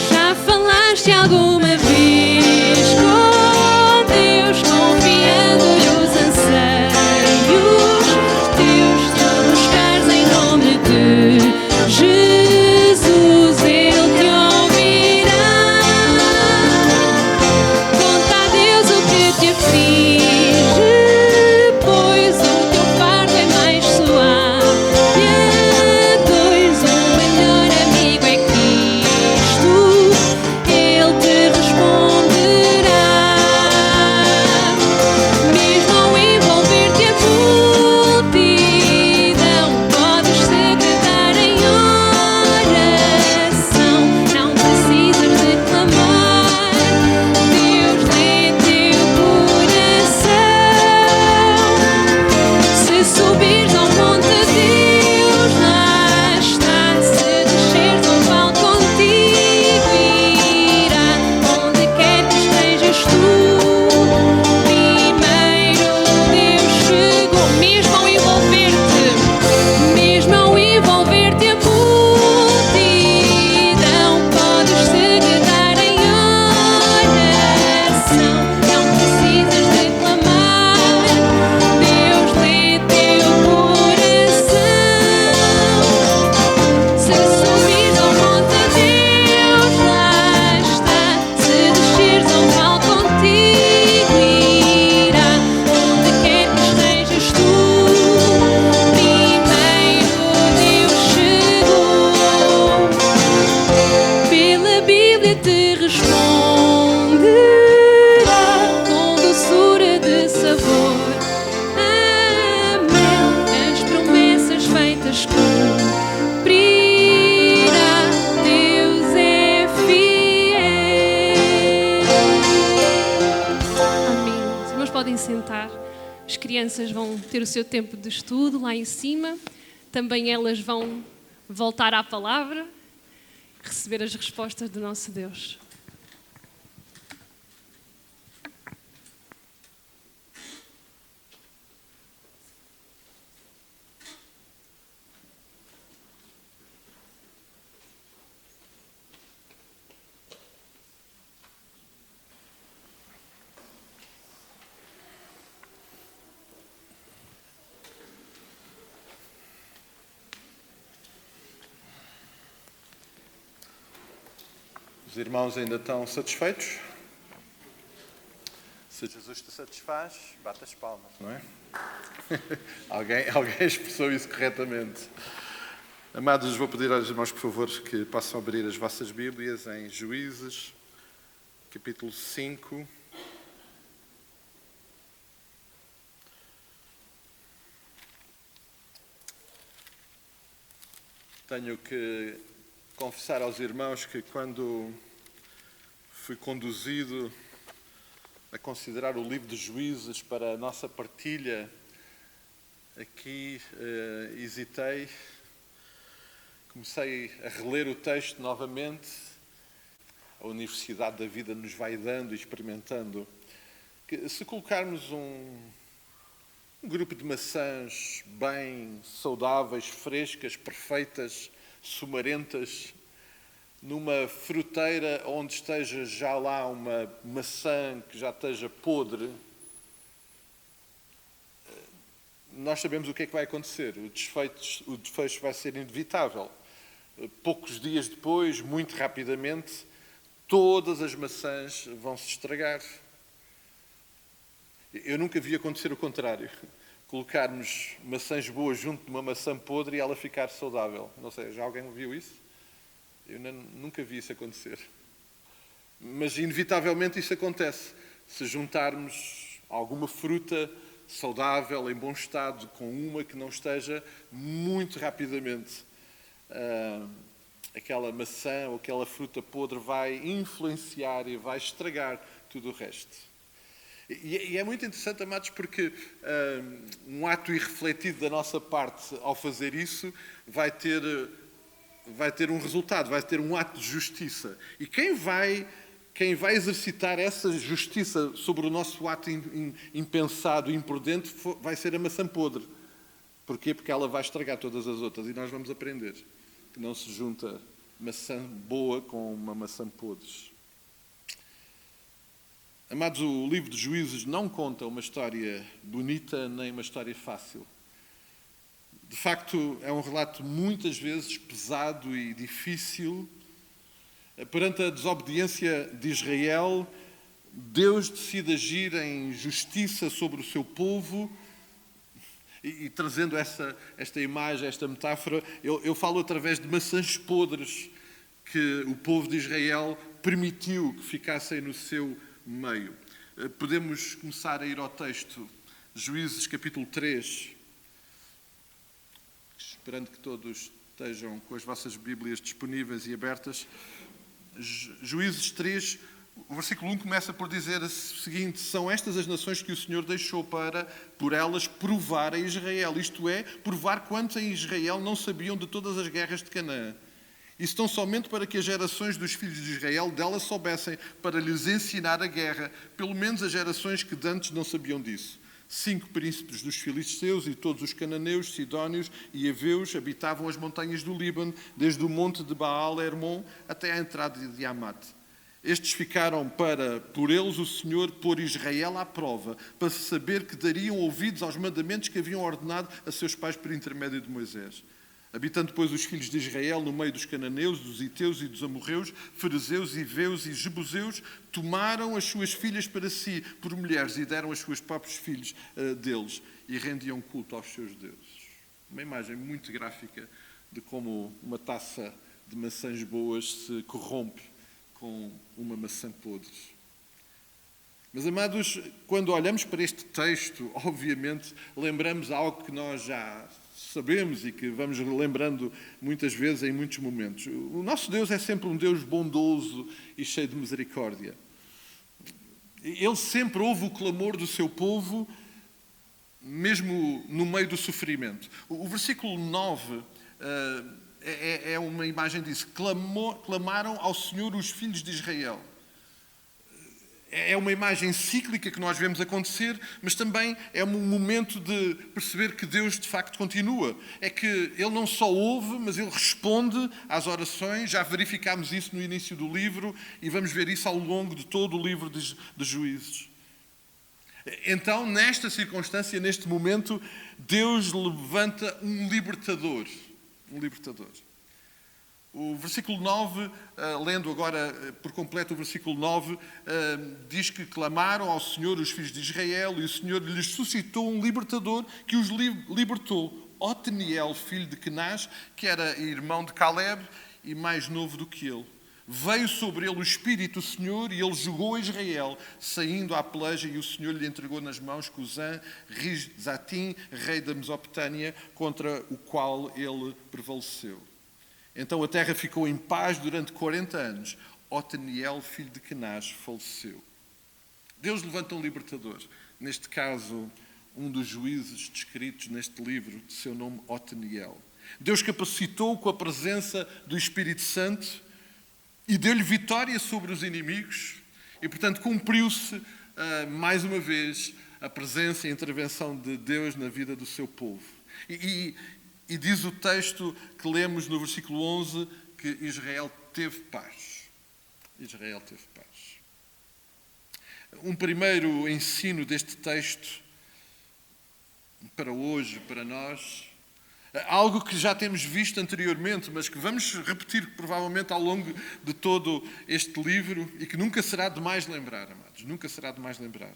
Já falaste alguma vez com Deus, confiando-lhe os anseios teus, se buscares em nome de Jesus, Ele te ouvirá. Conta a Deus o que te aflige, pois o teu fardo é mais suave. E a dois, o melhor amigo é Cristo, Ele te responderá. Mesmo ao envolver-te a multidão, podes segredar em oração. Não precisas de clamar, Deus lê teu coração. Se subires ao monte, Deus lá está. Se desceres ao vale, contigo irá. Onde quer que estejas tu, primeiro Deus chegou. Mesmo ao envolver-te a multidão, podes segredar em oração. Não precisas de clamar, Deus lê teu coração. Se subires ao monte, Deus lá está. Se desceres ao vale, contigo irá. Onde quer que estejas tu, primeiro Deus chegou. Pela Bíblia te responderá com doçura de sabor. Amém. As promessas feitas cumprirá. Deus é fiel. Amém. Os irmãos podem sentar. As crianças vão ter o seu tempo de estudo lá em cima. Também elas vão voltar à palavra, receber as respostas do nosso Deus. Os irmãos ainda estão satisfeitos? Se Jesus te satisfaz, bate as palmas, não é? Alguém expressou isso corretamente. Amados, vou pedir aos irmãos, por favor, que possam abrir as vossas Bíblias em Juízes, capítulo 5. Tenho que confessar aos irmãos que quando fui conduzido a considerar o livro de Juízes para a nossa partilha, aqui hesitei, comecei a reler o texto novamente. A Universidade da Vida nos vai dando e experimentando que se colocarmos um grupo de maçãs bem saudáveis, frescas, perfeitas, sumarentas, numa fruteira onde esteja já lá uma maçã que já esteja podre, nós sabemos o que é que vai acontecer. O desfecho vai ser inevitável. Poucos dias depois, muito rapidamente, todas as maçãs vão se estragar. Eu nunca vi acontecer o contrário. Colocarmos maçãs boas junto de uma maçã podre e ela ficar saudável. Não sei, já alguém viu isso? Eu nunca vi isso acontecer. Mas, inevitavelmente, isso acontece. Se juntarmos alguma fruta saudável, em bom estado, com uma que não esteja, muito rapidamente, aquela maçã ou aquela fruta podre vai influenciar e vai estragar tudo o resto. E é muito interessante, amados, porque um ato irrefletido da nossa parte ao fazer isso vai ter um resultado, vai ter um ato de justiça. E quem vai exercitar essa justiça sobre o nosso ato impensado e imprudente vai ser a maçã podre. Porquê? Porque ela vai estragar todas as outras. E nós vamos aprender que não se junta maçã boa com uma maçã podre. Amados, o livro de Juízes não conta uma história bonita nem uma história fácil. De facto, é um relato muitas vezes pesado e difícil. Perante a desobediência de Israel, Deus decide agir em justiça sobre o seu povo. E trazendo esta imagem, esta metáfora, eu falo através de maçãs podres que o povo de Israel permitiu que ficassem no seu meio. Podemos começar a ir ao texto, Juízes capítulo 3, esperando que todos estejam com as vossas Bíblias disponíveis e abertas. Juízes 3, o versículo 1 começa por dizer o seguinte: são estas as nações que o Senhor deixou para, por elas, provar a Israel. Isto é, provar quantos em Israel não sabiam de todas as guerras de Canaã. Isso tão somente para que as gerações dos filhos de Israel dela soubessem, para lhes ensinar a guerra, pelo menos as gerações que de antes não sabiam disso. 5 príncipes dos filisteus e todos os cananeus, sidónios e heveus habitavam as montanhas do Líbano, desde o monte de Baal-Hermon até à entrada de Amate. Estes ficaram para, por eles, o Senhor pôr Israel à prova, para saber que dariam ouvidos aos mandamentos que haviam ordenado a seus pais por intermédio de Moisés. Habitando, depois, os filhos de Israel no meio dos cananeus, dos heteus e dos amorreus, ferezeus, heveus e jebuseus, tomaram as suas filhas para si por mulheres e deram os seus próprios filhos deles e rendiam culto aos seus deuses. Uma imagem muito gráfica de como uma taça de maçãs boas se corrompe com uma maçã podre. Mas, amados, quando olhamos para este texto, obviamente, lembramos algo que nós já sabemos e que vamos lembrando muitas vezes em muitos momentos. O nosso Deus é sempre um Deus bondoso e cheio de misericórdia. Ele sempre ouve o clamor do seu povo, mesmo no meio do sofrimento. O versículo 9 é uma imagem disso. Clamaram ao Senhor os filhos de Israel. É uma imagem cíclica que nós vemos acontecer, mas também é um momento de perceber que Deus de facto continua. É que Ele não só ouve, mas Ele responde às orações. Já verificámos isso no início do livro e vamos ver isso ao longo de todo o livro de Juízes. Então, nesta circunstância, neste momento, Deus levanta um libertador. Um libertador. O versículo 9, lendo agora por completo o versículo 9, diz que clamaram ao Senhor os filhos de Israel e o Senhor lhes suscitou um libertador que os libertou. Otniel, filho de Kenaz, que era irmão de Caleb e mais novo do que ele. Veio sobre ele o Espírito do Senhor e ele julgou Israel, saindo à peleja, e o Senhor lhe entregou nas mãos Cusã, Rizatim, rei da Mesopotâmia, contra o qual ele prevaleceu. Então a terra ficou em paz durante 40 anos. Otniel, filho de Kenaz, faleceu. Deus levanta um libertador. Neste caso, um dos juízes descritos neste livro, de seu nome Otniel. Deus capacitou com a presença do Espírito Santo e deu-lhe vitória sobre os inimigos. E, portanto, cumpriu-se, mais uma vez, a presença e a intervenção de Deus na vida do seu povo. E diz o texto que lemos no versículo 11 que Israel teve paz. Israel teve paz. Um primeiro ensino deste texto para hoje, para nós, algo que já temos visto anteriormente, mas que vamos repetir provavelmente ao longo de todo este livro e que nunca será demais lembrar, amados, nunca será demais lembrar.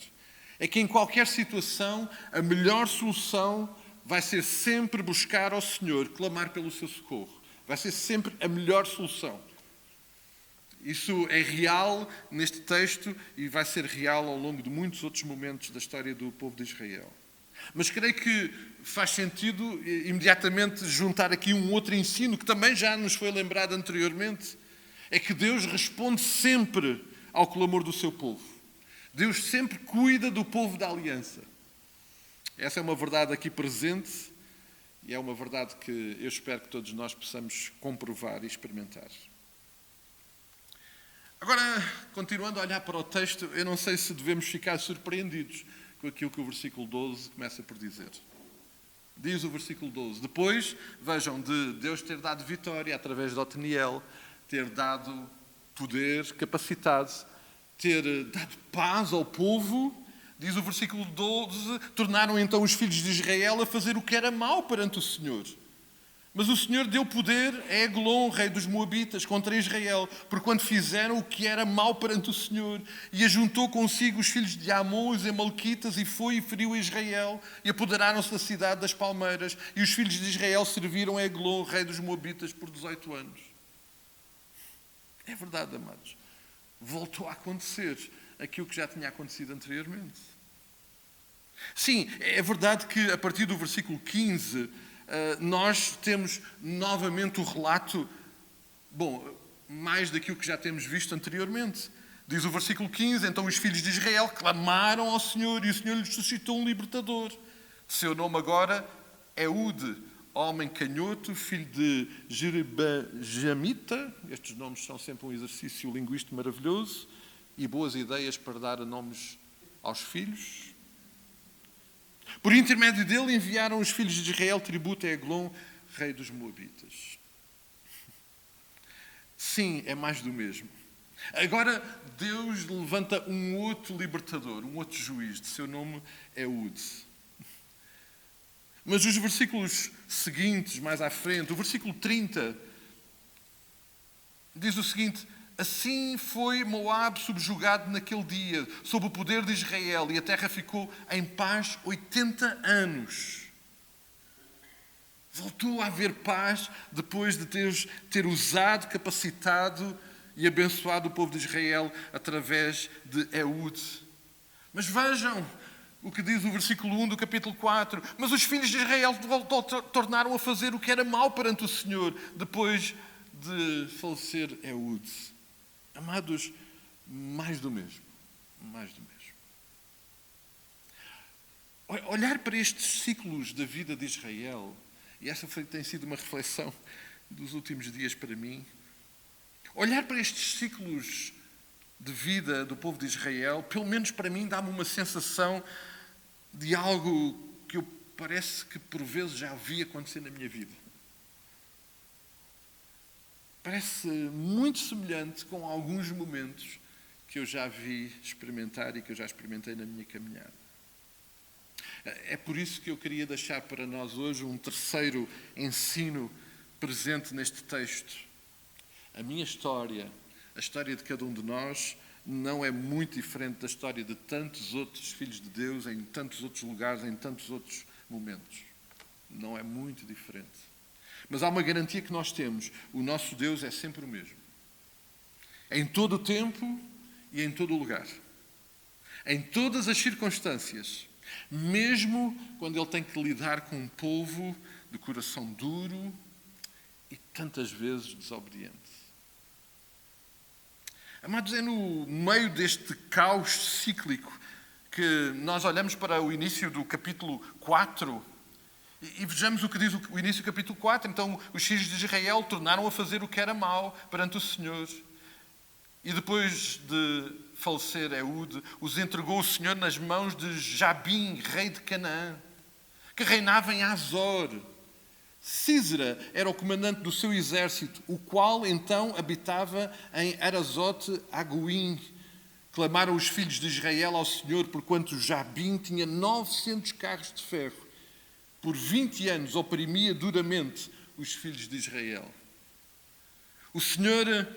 É que em qualquer situação a melhor solução vai ser sempre buscar ao Senhor, clamar pelo seu socorro. Vai ser sempre a melhor solução. Isso é real neste texto e vai ser real ao longo de muitos outros momentos da história do povo de Israel. Mas creio que faz sentido imediatamente juntar aqui um outro ensino que também já nos foi lembrado anteriormente. É que Deus responde sempre ao clamor do seu povo. Deus sempre cuida do povo da aliança. Essa é uma verdade aqui presente e é uma verdade que eu espero que todos nós possamos comprovar e experimentar. Agora, continuando a olhar para o texto, eu não sei se devemos ficar surpreendidos com aquilo que o versículo 12 começa por dizer. Diz o versículo 12: depois, vejam, de Deus ter dado vitória através de Otniel, ter dado poder, capacidade, ter dado paz ao povo, diz o versículo 12, tornaram então os filhos de Israel a fazer o que era mau perante o Senhor. Mas o Senhor deu poder a Eglon, rei dos Moabitas, contra Israel, porquanto fizeram o que era mau perante o Senhor. E ajuntou consigo os filhos de Amon, os Amalequitas, e foi e feriu Israel, e apoderaram-se da cidade das palmeiras. E os filhos de Israel serviram a Eglon, rei dos Moabitas, por 18 anos. É verdade, amados. Voltou a acontecer aquilo que já tinha acontecido anteriormente. Sim, é verdade que a partir do versículo 15... nós temos novamente o relato, mais daquilo que já temos visto anteriormente. Diz o versículo 15, então os filhos de Israel clamaram ao Senhor e o Senhor lhes suscitou um libertador. Seu nome agora é Eude, homem canhoto, filho de Jerebajamita. Estes nomes são sempre um exercício linguístico maravilhoso e boas ideias para dar nomes aos filhos. Por intermédio dele enviaram os filhos de Israel tributo a Eglon, rei dos Moabitas. Sim, é mais do mesmo. Agora Deus levanta um outro libertador, um outro juiz, de seu nome é Eude. Mas os versículos seguintes, mais à frente, o versículo 30, diz o seguinte: assim foi Moabe subjugado naquele dia, sob o poder de Israel, e a terra ficou em paz 80 anos. Voltou a haver paz depois de Deus ter usado, capacitado e abençoado o povo de Israel através de Eude. Mas vejam o que diz o versículo 1 do capítulo 4. Mas os filhos de Israel tornaram a fazer o que era mau perante o Senhor, depois de falecer Eude. Amados, mais do mesmo. Mais do mesmo. Olhar para estes ciclos da vida de Israel, e essa tem sido uma reflexão dos últimos dias para mim, olhar para estes ciclos de vida do povo de Israel, pelo menos para mim, dá-me uma sensação de algo que eu parece que por vezes já vi acontecer na minha vida. Parece muito semelhante com alguns momentos que eu já vi experimentar e que eu já experimentei na minha caminhada. É por isso que eu queria deixar para nós hoje um terceiro ensino presente neste texto. A minha história, a história de cada um de nós, não é muito diferente da história de tantos outros filhos de Deus, em tantos outros lugares, em tantos outros momentos. Não é muito diferente. Mas há uma garantia que nós temos: o nosso Deus é sempre o mesmo. Em todo o tempo e em todo o lugar. Em todas as circunstâncias. Mesmo quando Ele tem que lidar com um povo de coração duro e tantas vezes desobediente. Amados, é no meio deste caos cíclico que nós olhamos para o início do capítulo 4 e vejamos o que diz o início do capítulo 4. Então, os filhos de Israel tornaram a fazer o que era mau perante o Senhor. E depois de falecer Eude, os entregou o Senhor nas mãos de Jabim, rei de Canaã, que reinava em Azor. Sísera era o comandante do seu exército, o qual então habitava em Arazote Agoim. Clamaram os filhos de Israel ao Senhor, porquanto Jabim tinha 900 carros de ferro. Por 20 anos oprimia duramente os filhos de Israel. O Senhor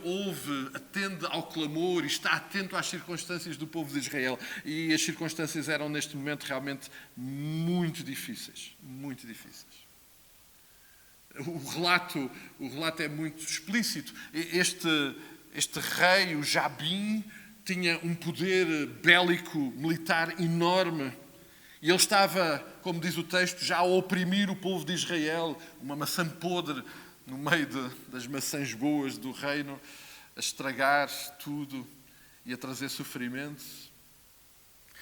ouve, atende ao clamor e está atento às circunstâncias do povo de Israel. E as circunstâncias eram, neste momento, realmente muito difíceis. Muito difíceis. O relato é muito explícito. Este rei, o Jabim, tinha um poder bélico, militar enorme. E ele estava, como diz o texto, já a oprimir o povo de Israel, uma maçã podre no meio das maçãs boas do reino, a estragar tudo e a trazer sofrimento.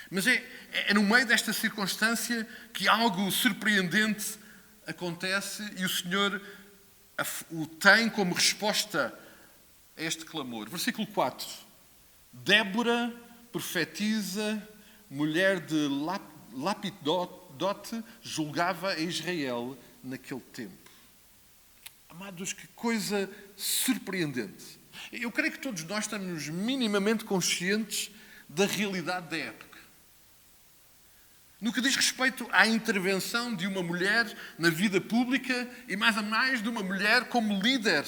Mas é no meio desta circunstância que algo surpreendente acontece e o Senhor o tem como resposta a este clamor. Versículo 4. Débora, profetiza, mulher de Lapidote, julgava a Israel naquele tempo. Amados, que coisa surpreendente. Eu creio que todos nós estamos minimamente conscientes da realidade da época. No que diz respeito à intervenção de uma mulher na vida pública e mais a mais de uma mulher como líder,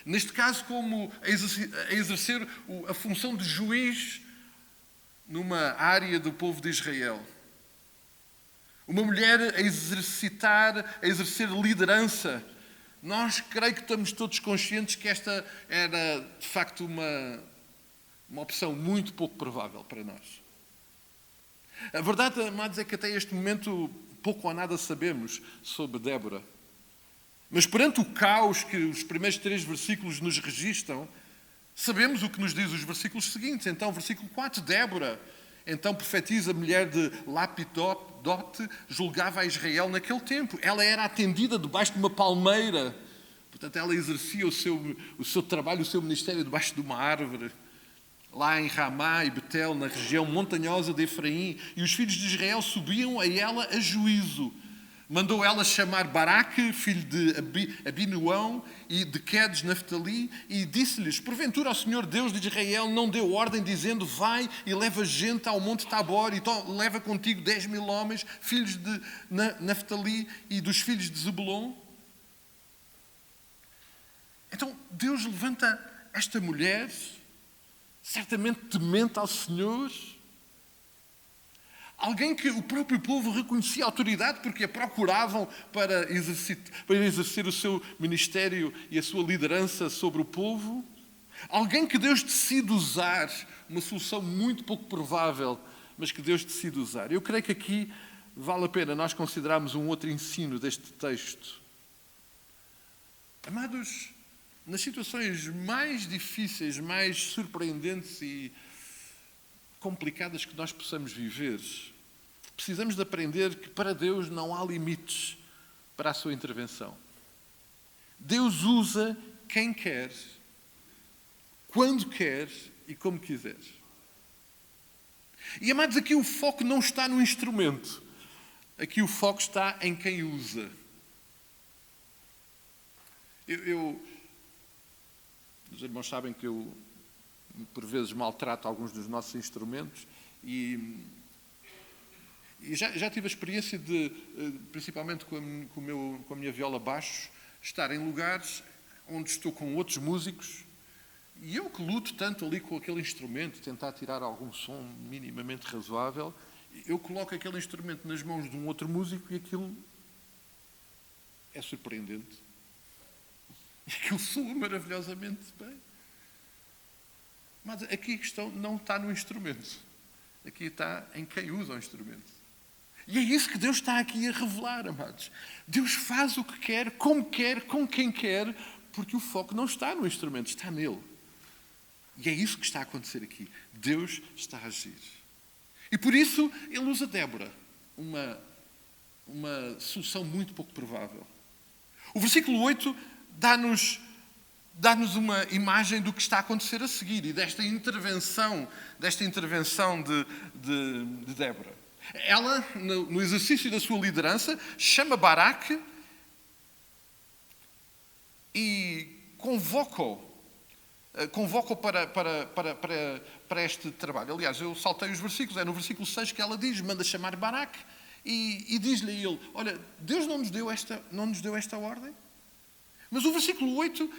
neste caso como a exercer a função de juiz numa área do povo de Israel. Uma mulher a exercer liderança. Nós, creio que estamos todos conscientes que esta era, de facto, uma opção muito pouco provável para nós. A verdade, amados, é que até este momento pouco ou nada sabemos sobre Débora. Mas perante o caos que os primeiros 3 versículos nos registram, sabemos o que nos diz os versículos seguintes. Então, versículo 4, Débora, então profetiza, mulher de Lapidote, julgava a Israel naquele tempo. Ela era atendida debaixo de uma palmeira. Portanto, ela exercia o seu trabalho, o seu ministério debaixo de uma árvore. Lá em Ramá e Betel, na região montanhosa de Efraim. E os filhos de Israel subiam a ela a juízo. Mandou ela chamar Baraque, filho de Abinuão, e de Quedes, Naftali, e disse-lhes: porventura o Senhor Deus de Israel não deu ordem, dizendo: vai e leva gente ao monte Tabor, e leva contigo 10.000 homens, filhos de Naftali e dos filhos de Zebulon? Então Deus levanta esta mulher, certamente temente ao Senhor, alguém que o próprio povo reconhecia autoridade porque a procuravam para exercer o seu ministério e a sua liderança sobre o povo. Alguém que Deus decide usar, uma solução muito pouco provável, mas que Deus decide usar. Eu creio que aqui vale a pena nós considerarmos um outro ensino deste texto. Amados, nas situações mais difíceis, mais surpreendentes e complicadas que nós possamos viver, precisamos de aprender que para Deus não há limites para a sua intervenção. Deus usa quem quer, quando quer e como quiser. E, amados, aqui o foco não está no instrumento. Aqui o foco está em quem usa. Os irmãos sabem que eu, por vezes, maltrato alguns dos nossos instrumentos e já tive a experiência de, principalmente com a minha viola baixo, estar em lugares onde estou com outros músicos, e eu que luto tanto ali com aquele instrumento, tentar tirar algum som minimamente razoável, eu coloco aquele instrumento nas mãos de um outro músico e aquilo é surpreendente. E aquilo soa maravilhosamente bem. Mas aqui a questão não está no instrumento. Aqui está em quem usa o instrumento. E é isso que Deus está aqui a revelar, amados. Deus faz o que quer, com quem quer, porque o foco não está no instrumento, está nele. E é isso que está a acontecer aqui. Deus está a agir. E por isso ele usa Débora, uma solução muito pouco provável. O versículo 8 dá-nos uma imagem do que está a acontecer a seguir e desta intervenção de Débora. Ela, no exercício da sua liderança, chama Baraque e convoca-o para este trabalho. Aliás, eu saltei os versículos, é no versículo 6 que ela diz, manda chamar Baraque e diz-lhe a ele, olha, Deus não nos deu esta ordem? Mas o versículo 8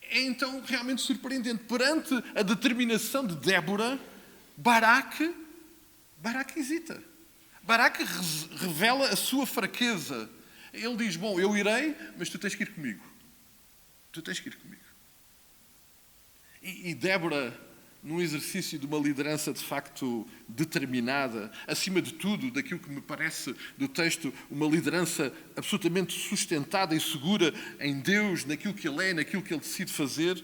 é então realmente surpreendente. Perante a determinação de Débora, Baraque hesita. Baraque revela a sua fraqueza. Ele diz, bom, eu irei, mas tu tens que ir comigo. Tu tens que ir comigo. E Débora, num exercício de uma liderança de facto determinada, acima de tudo, daquilo que me parece do texto, uma liderança absolutamente sustentada e segura em Deus, naquilo que Ele é, naquilo que Ele decide fazer,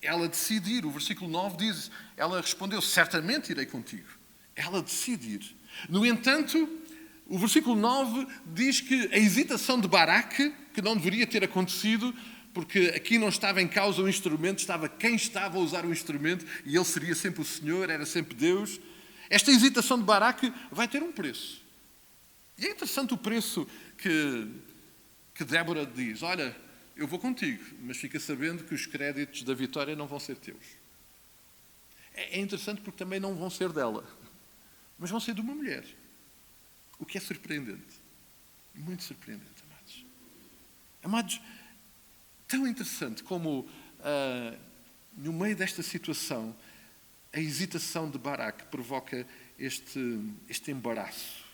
ela decide ir. O versículo 9 diz, ela respondeu, certamente irei contigo. Ela decide ir. No entanto, o versículo 9 diz que a hesitação de Baraque, que não deveria ter acontecido, porque aqui não estava em causa o instrumento, estava quem estava a usar o instrumento, e ele seria sempre o Senhor, era sempre Deus. Esta hesitação de Baraque vai ter um preço. E é interessante o preço que Débora diz, olha, eu vou contigo, mas fica sabendo que os créditos da vitória não vão ser teus. É interessante porque também não vão ser dela, mas vão ser de uma mulher. O que é surpreendente. Muito surpreendente, amados. Amados, tão interessante como, no meio desta situação, a hesitação de Baraque provoca este embaraço.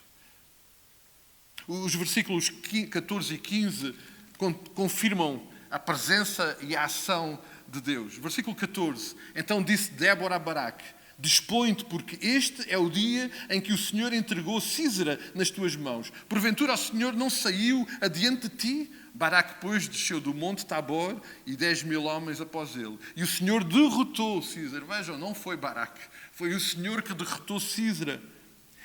Os versículos 14 e 15 confirmam a presença e a ação de Deus. Versículo 14. Então disse Débora a Baraque, dispõe-te, porque este é o dia em que o Senhor entregou Sísera nas tuas mãos. Porventura o Senhor não saiu adiante de ti? Baraque, pois, desceu do monte Tabor e 10.000 homens após ele. E o Senhor derrotou Sísera. Vejam, não foi Baraque. Foi o Senhor que derrotou Sísera.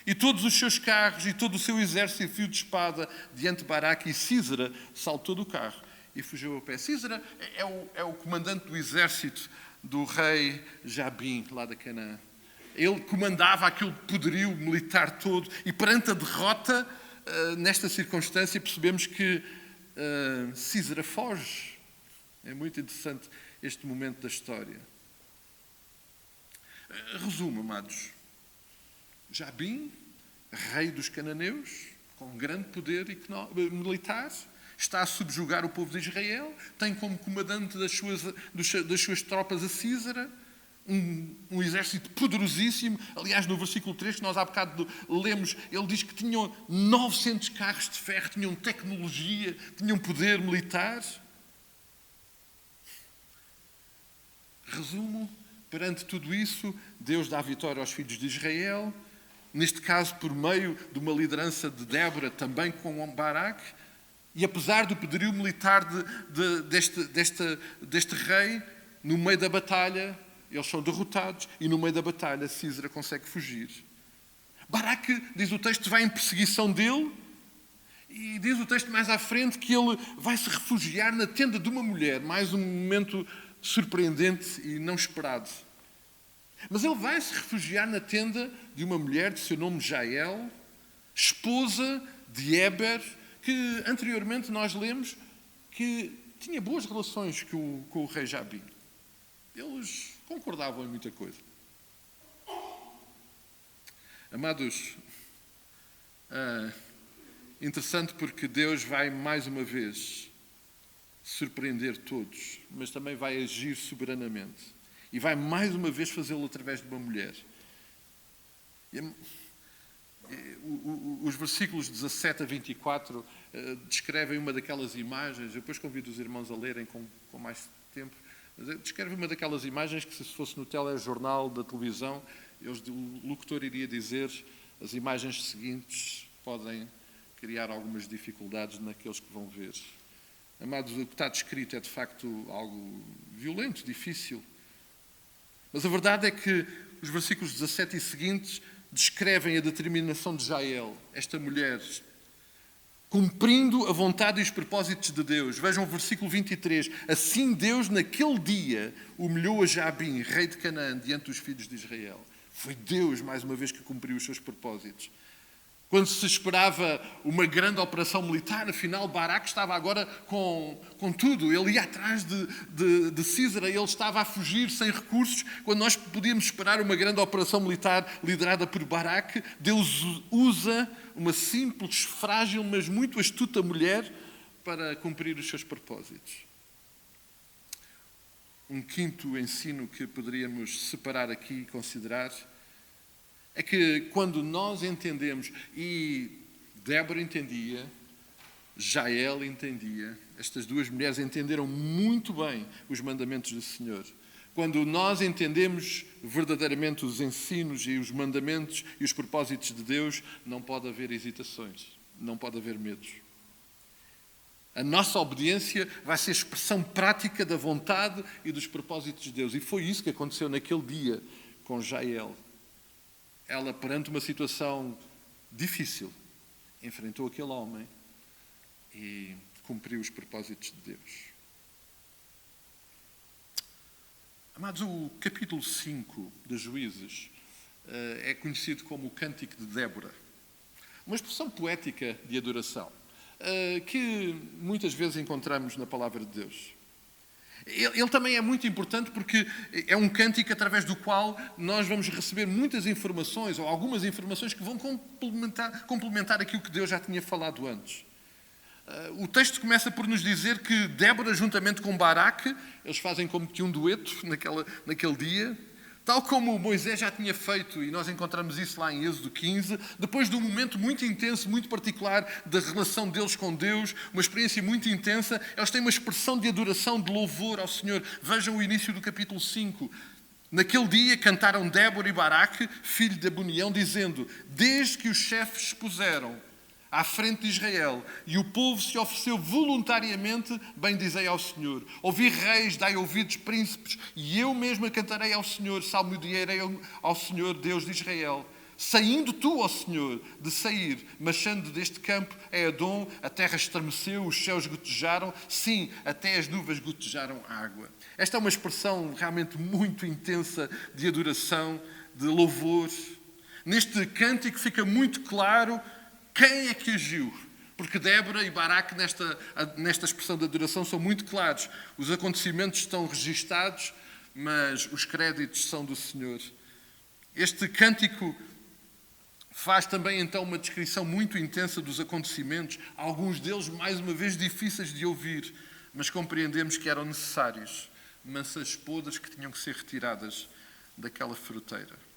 E todos os seus carros e todo o seu exército em fio de espada diante de Baraque. E Sísera saltou do carro e fugiu a pé. Sísera é o comandante do exército do rei Jabim, lá da Canaã. Ele comandava aquele poderio militar todo. E perante a derrota, nesta circunstância, percebemos que Sísera foge. É muito interessante este momento da história. Resumo, amados. Jabim, rei dos cananeus, com grande poder militar, está a subjugar o povo de Israel, tem como comandante das suas tropas a Sísera, um exército poderosíssimo. Aliás, no versículo 3, que nós há bocado lemos, ele diz que tinham 900 carros de ferro, tinham tecnologia, tinham poder militar. Resumo, perante tudo isso, Deus dá vitória aos filhos de Israel, neste caso por meio de uma liderança de Débora, também com Baraque, e apesar do poderio militar deste rei, no meio da batalha, eles são derrotados e no meio da batalha Sísera consegue fugir. Baraque, diz o texto, vai em perseguição dele e diz o texto mais à frente que ele vai se refugiar na tenda de uma mulher. Mais um momento surpreendente e não esperado. Mas ele vai se refugiar na tenda de uma mulher de seu nome Jael, esposa de Éber, que anteriormente nós lemos que tinha boas relações com o rei Jabim. Eles concordavam em muita coisa. Amados, interessante porque Deus vai mais uma vez surpreender todos, mas também vai agir soberanamente. E vai mais uma vez fazê-lo através de uma mulher. Os versículos 17 a 24 descrevem uma daquelas imagens, eu depois convido os irmãos a lerem com mais tempo, mas descreve uma daquelas imagens que, se fosse no telejornal da televisão, o locutor iria dizer: as imagens seguintes podem criar algumas dificuldades naqueles que vão ver. Amados, o que está descrito é de facto algo violento, difícil. Mas a verdade é que os versículos 17 e seguintes descrevem a determinação de Jael, esta mulher, cumprindo a vontade e os propósitos de Deus. Vejam o versículo 23. Assim Deus, naquele dia, humilhou a Jabim, rei de Canaã, diante dos filhos de Israel. Foi Deus, mais uma vez, que cumpriu os seus propósitos. Quando se esperava uma grande operação militar, afinal, Baraque estava agora com tudo. Ele ia atrás de Císara, ele estava a fugir sem recursos. Quando nós podíamos esperar uma grande operação militar liderada por Baraque, Deus usa uma simples, frágil, mas muito astuta mulher para cumprir os seus propósitos. Um quinto ensino que poderíamos separar aqui e considerar é que quando nós entendemos, e Débora entendia, Jael entendia, estas duas mulheres entenderam muito bem os mandamentos do Senhor. Quando nós entendemos verdadeiramente os ensinos e os mandamentos e os propósitos de Deus, não pode haver hesitações, não pode haver medos. A nossa obediência vai ser expressão prática da vontade e dos propósitos de Deus. E foi isso que aconteceu naquele dia com Jael. Ela, perante uma situação difícil, enfrentou aquele homem e cumpriu os propósitos de Deus. Amados, o capítulo 5 de Juízes é conhecido como o Cântico de Débora. Uma expressão poética de adoração que muitas vezes encontramos na palavra de Deus. Ele também é muito importante porque é um cântico através do qual nós vamos receber muitas informações, ou algumas informações que vão complementar aquilo que Deus já tinha falado antes. O texto começa por nos dizer que Débora, juntamente com Baraque, eles fazem como que um dueto naquele dia, tal como Moisés já tinha feito, e nós encontramos isso lá em Êxodo 15, depois de um momento muito intenso, muito particular da relação deles com Deus, uma experiência muito intensa, eles têm uma expressão de adoração, de louvor ao Senhor. Vejam o início do capítulo 5. Naquele dia cantaram Débora e Baraque, filho de Abunião, dizendo: desde que os chefes se puseram à frente de Israel, e o povo se ofereceu voluntariamente, bendizei ao Senhor. Ouvi reis, dai ouvidos príncipes, e eu mesma cantarei ao Senhor, salmodiarei ao Senhor, Deus de Israel. Saindo tu, ó Senhor, de Seir, marchando deste campo a Edom, a terra estremeceu, os céus gotejaram, sim, até as nuvens gotejaram água. Esta é uma expressão realmente muito intensa de adoração, de louvor. Neste cântico fica muito claro quem é que agiu? Porque Débora e Baraque, nesta expressão de adoração, são muito claros. Os acontecimentos estão registados, mas os créditos são do Senhor. Este cântico faz também, então, uma descrição muito intensa dos acontecimentos, alguns deles, mais uma vez, difíceis de ouvir, mas compreendemos que eram necessários. Maçãs podres que tinham que ser retiradas daquela fruteira.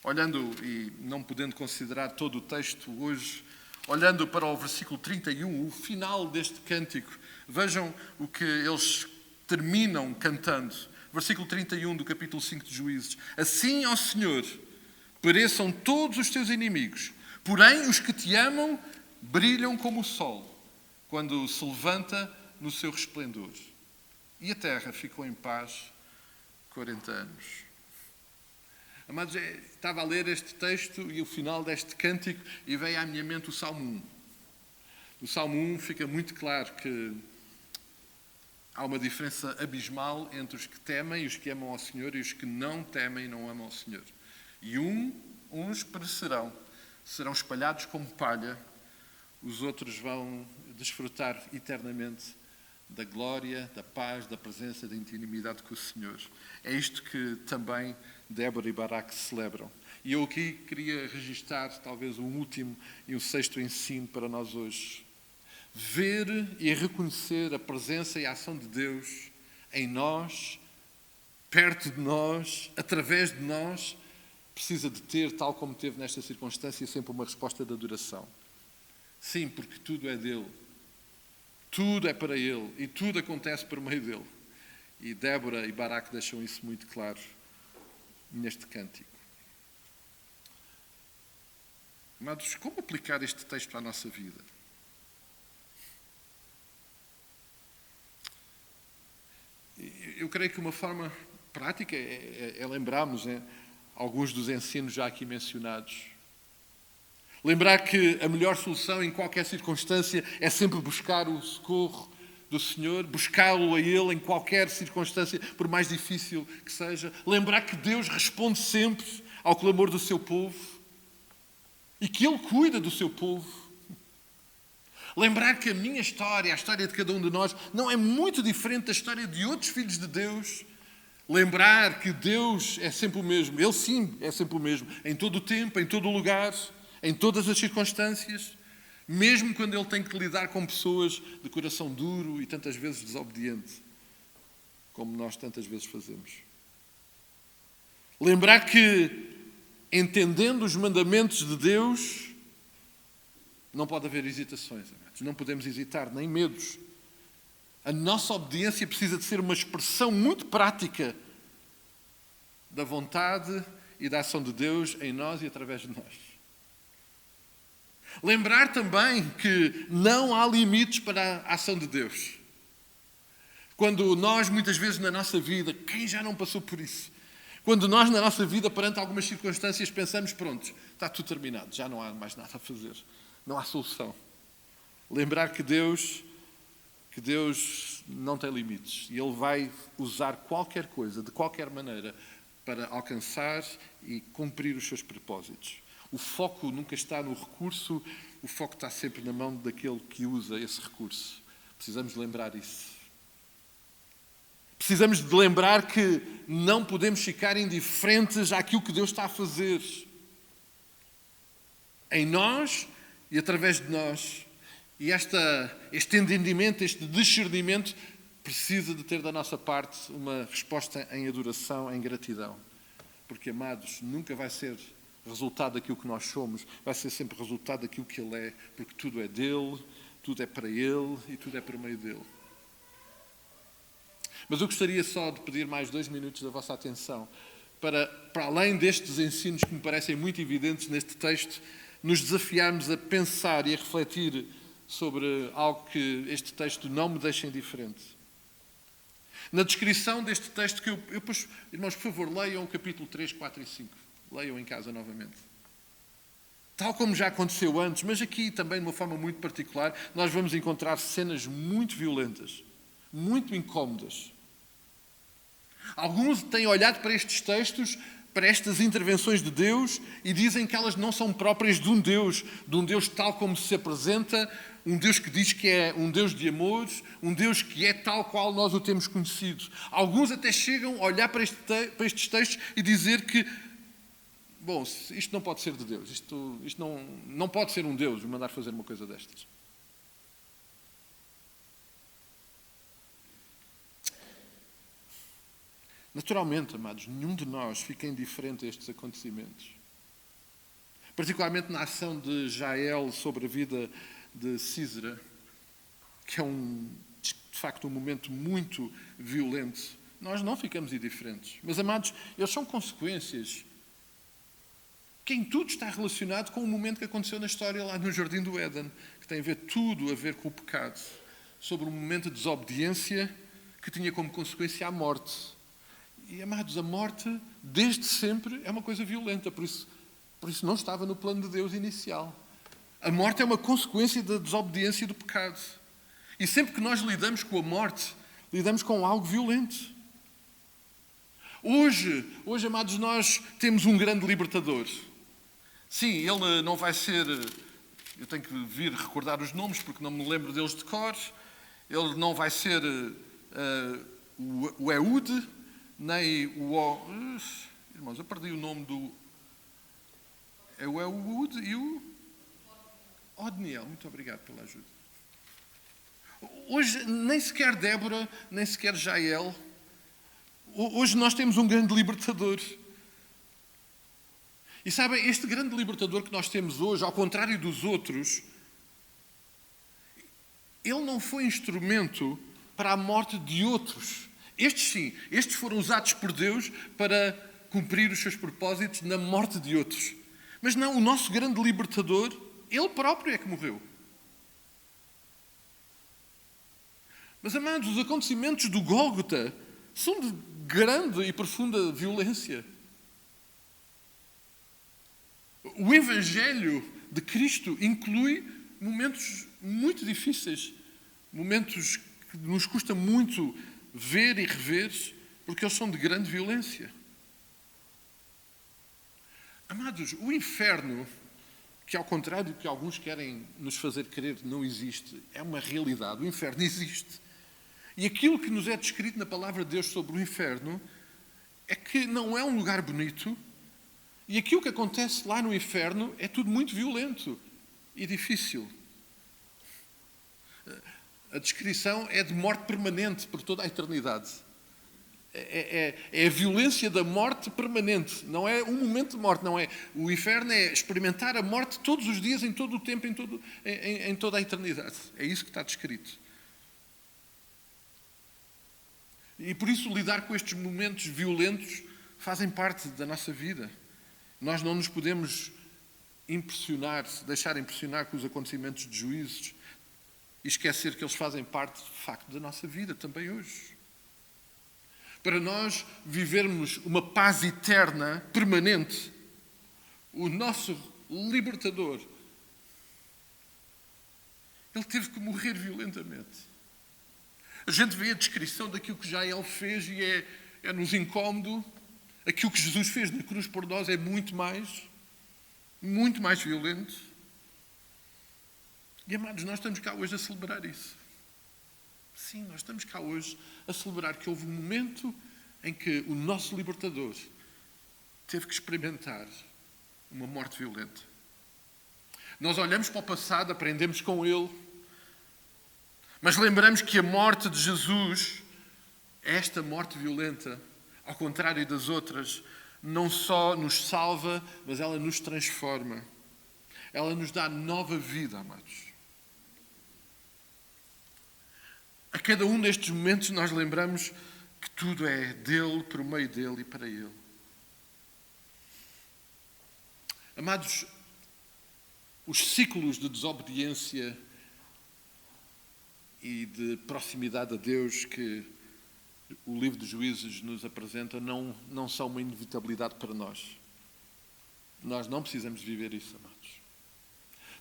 Olhando, e não podendo considerar todo o texto hoje, olhando para o versículo 31, o final deste cântico, vejam o que eles terminam cantando. Versículo 31 do capítulo 5 de Juízes. Assim, ó Senhor, pereçam todos os teus inimigos, porém os que te amam brilham como o sol, quando se levanta no seu resplendor. E a terra ficou em paz 40 anos. Amados, estava a ler este texto e o final deste cântico e veio à minha mente o Salmo 1. No Salmo 1 fica muito claro que há uma diferença abismal entre os que temem e os que amam ao Senhor e os que não temem e não amam ao Senhor. E uns perecerão, serão espalhados como palha, os outros vão desfrutar eternamente da glória, da paz, da presença, da intimidade com o Senhor. É isto que também Débora e Baraque celebram. E eu aqui queria registar talvez um último e um sexto ensino para nós hoje. ver e reconhecer a presença e a ação de Deus em nós, perto de nós, através de nós, precisa de ter, tal como teve nesta circunstância, sempre uma resposta de adoração. Sim, porque tudo é dele. Tudo é para ele e tudo acontece por meio dele. E Débora e Baraque deixam isso muito claro neste cântico. Amados, como aplicar este texto à nossa vida? Eu creio que uma forma prática é lembrarmos alguns dos ensinos já aqui mencionados. Lembrar que a melhor solução em qualquer circunstância é sempre buscar o socorro do Senhor, buscá-lo a Ele em qualquer circunstância, por mais difícil que seja. Lembrar que Deus responde sempre ao clamor do seu povo e que Ele cuida do seu povo. Lembrar que a minha história, a história de cada um de nós, não é muito diferente da história de outros filhos de Deus. Lembrar que Deus é sempre o mesmo. Ele sim é sempre o mesmo. Em todo o tempo, em todo o lugar, em todas as circunstâncias. Mesmo quando Ele tem que lidar com pessoas de coração duro e tantas vezes desobediente. Como nós tantas vezes fazemos. Lembrar que, entendendo os mandamentos de Deus, não pode haver hesitações, amados. Não podemos hesitar, nem medos. A nossa obediência precisa de ser uma expressão muito prática da vontade e da ação de Deus em nós e através de nós. Lembrar também que não há limites para a ação de Deus. Quando nós, muitas vezes na nossa vida, quem já não passou por isso? Quando nós, na nossa vida, perante algumas circunstâncias, pensamos, pronto, está tudo terminado, já não há mais nada a fazer. Não há solução. Lembrar que Deus não tem limites e Ele vai usar qualquer coisa, de qualquer maneira, para alcançar e cumprir os seus propósitos. O foco nunca está no recurso, o foco está sempre na mão daquele que usa esse recurso. Precisamos de lembrar isso. Precisamos de lembrar que não podemos ficar indiferentes àquilo que Deus está a fazer. Em nós e através de nós. E este entendimento, este discernimento, precisa de ter da nossa parte uma resposta em adoração, em gratidão. Porque, amados, nunca vai ser resultado daquilo que nós somos, vai ser sempre resultado daquilo que Ele é, porque tudo é dele, tudo é para Ele e tudo é por meio dele. Mas eu gostaria só de pedir mais 2 minutos da vossa atenção para além destes ensinos que me parecem muito evidentes neste texto, nos desafiarmos a pensar e a refletir sobre algo que este texto não me deixa indiferente. Na descrição deste texto, irmãos, por favor, leiam o capítulo 3, 4 e 5. Leiam em casa novamente. Tal como já aconteceu antes, mas aqui também de uma forma muito particular, nós vamos encontrar cenas muito violentas, muito incómodas. Alguns têm olhado para estes textos, para estas intervenções de Deus, e dizem que elas não são próprias de um Deus tal como se apresenta, um Deus que diz que é um Deus de amor, um Deus que é tal qual nós o temos conhecido. Alguns até chegam a olhar para estes textos e dizer que, bom, isto não pode ser de Deus, isto não pode ser um Deus mandar fazer uma coisa destas. Naturalmente, amados, nenhum de nós fica indiferente a estes acontecimentos. Particularmente na ação de Jael sobre a vida de Císera, que é de facto um momento muito violento. Nós não ficamos indiferentes. Mas, amados, eles são consequências que em tudo está relacionado com o momento que aconteceu na história lá no Jardim do Éden, que tem tudo a ver com o pecado, sobre um momento de desobediência que tinha como consequência a morte. E, amados, a morte, desde sempre, é uma coisa violenta, por isso não estava no plano de Deus inicial. A morte é uma consequência da desobediência e do pecado. E sempre que nós lidamos com a morte, lidamos com algo violento. Hoje, amados, nós temos um grande libertador. Sim, ele não vai ser... Eu tenho que vir recordar os nomes, porque não me lembro deles de cor. Ele não vai ser o Ehud, nem o... Irmãos, eu perdi o nome do... É o Ehud e o... Odniel. Muito obrigado pela ajuda. Hoje, nem sequer Débora, nem sequer Jael. Hoje nós temos um grande libertador. E sabem, este grande libertador que nós temos hoje, ao contrário dos outros, ele não foi instrumento para a morte de outros. Estes sim, estes foram usados por Deus para cumprir os seus propósitos na morte de outros. Mas não, o nosso grande libertador, ele próprio é que morreu. Mas, amados, os acontecimentos do Gólgota são de grande e profunda violência. O Evangelho de Cristo inclui momentos muito difíceis, momentos que nos custa muito ver e rever, porque eles são de grande violência. Amados, o inferno, que ao contrário do que alguns querem nos fazer crer, não existe, é uma realidade. O inferno existe. E aquilo que nos é descrito na palavra de Deus sobre o inferno é que não é um lugar bonito, e aquilo que acontece lá no inferno é tudo muito violento e difícil. A descrição é de morte permanente por toda a eternidade. É a violência da morte permanente. Não é um momento de morte, não é. O inferno é experimentar a morte todos os dias, em todo o tempo, em toda a eternidade. É isso que está descrito. E por isso lidar com estes momentos violentos fazem parte da nossa vida. Nós não nos podemos deixar impressionar com os acontecimentos de Juízes e esquecer que eles fazem parte, de facto, da nossa vida também hoje. Para nós vivermos uma paz eterna, permanente, o nosso libertador, ele teve que morrer violentamente. A gente vê a descrição daquilo que já ele fez e é-nos incómodo. Aquilo que Jesus fez na cruz por nós é muito mais violento. E, amados, nós estamos cá hoje a celebrar isso. Sim, nós estamos cá hoje a celebrar que houve um momento em que o nosso libertador teve que experimentar uma morte violenta. Nós olhamos para o passado, aprendemos com ele, mas lembramos que a morte de Jesus, esta morte violenta, ao contrário das outras, não só nos salva, mas ela nos transforma. Ela nos dá nova vida, amados. A cada um destes momentos nós lembramos que tudo é dele, por meio dele e para ele. Amados, os ciclos de desobediência e de proximidade a Deus que o livro de Juízes nos apresenta não são uma inevitabilidade para nós. Nós não precisamos viver isso, amados.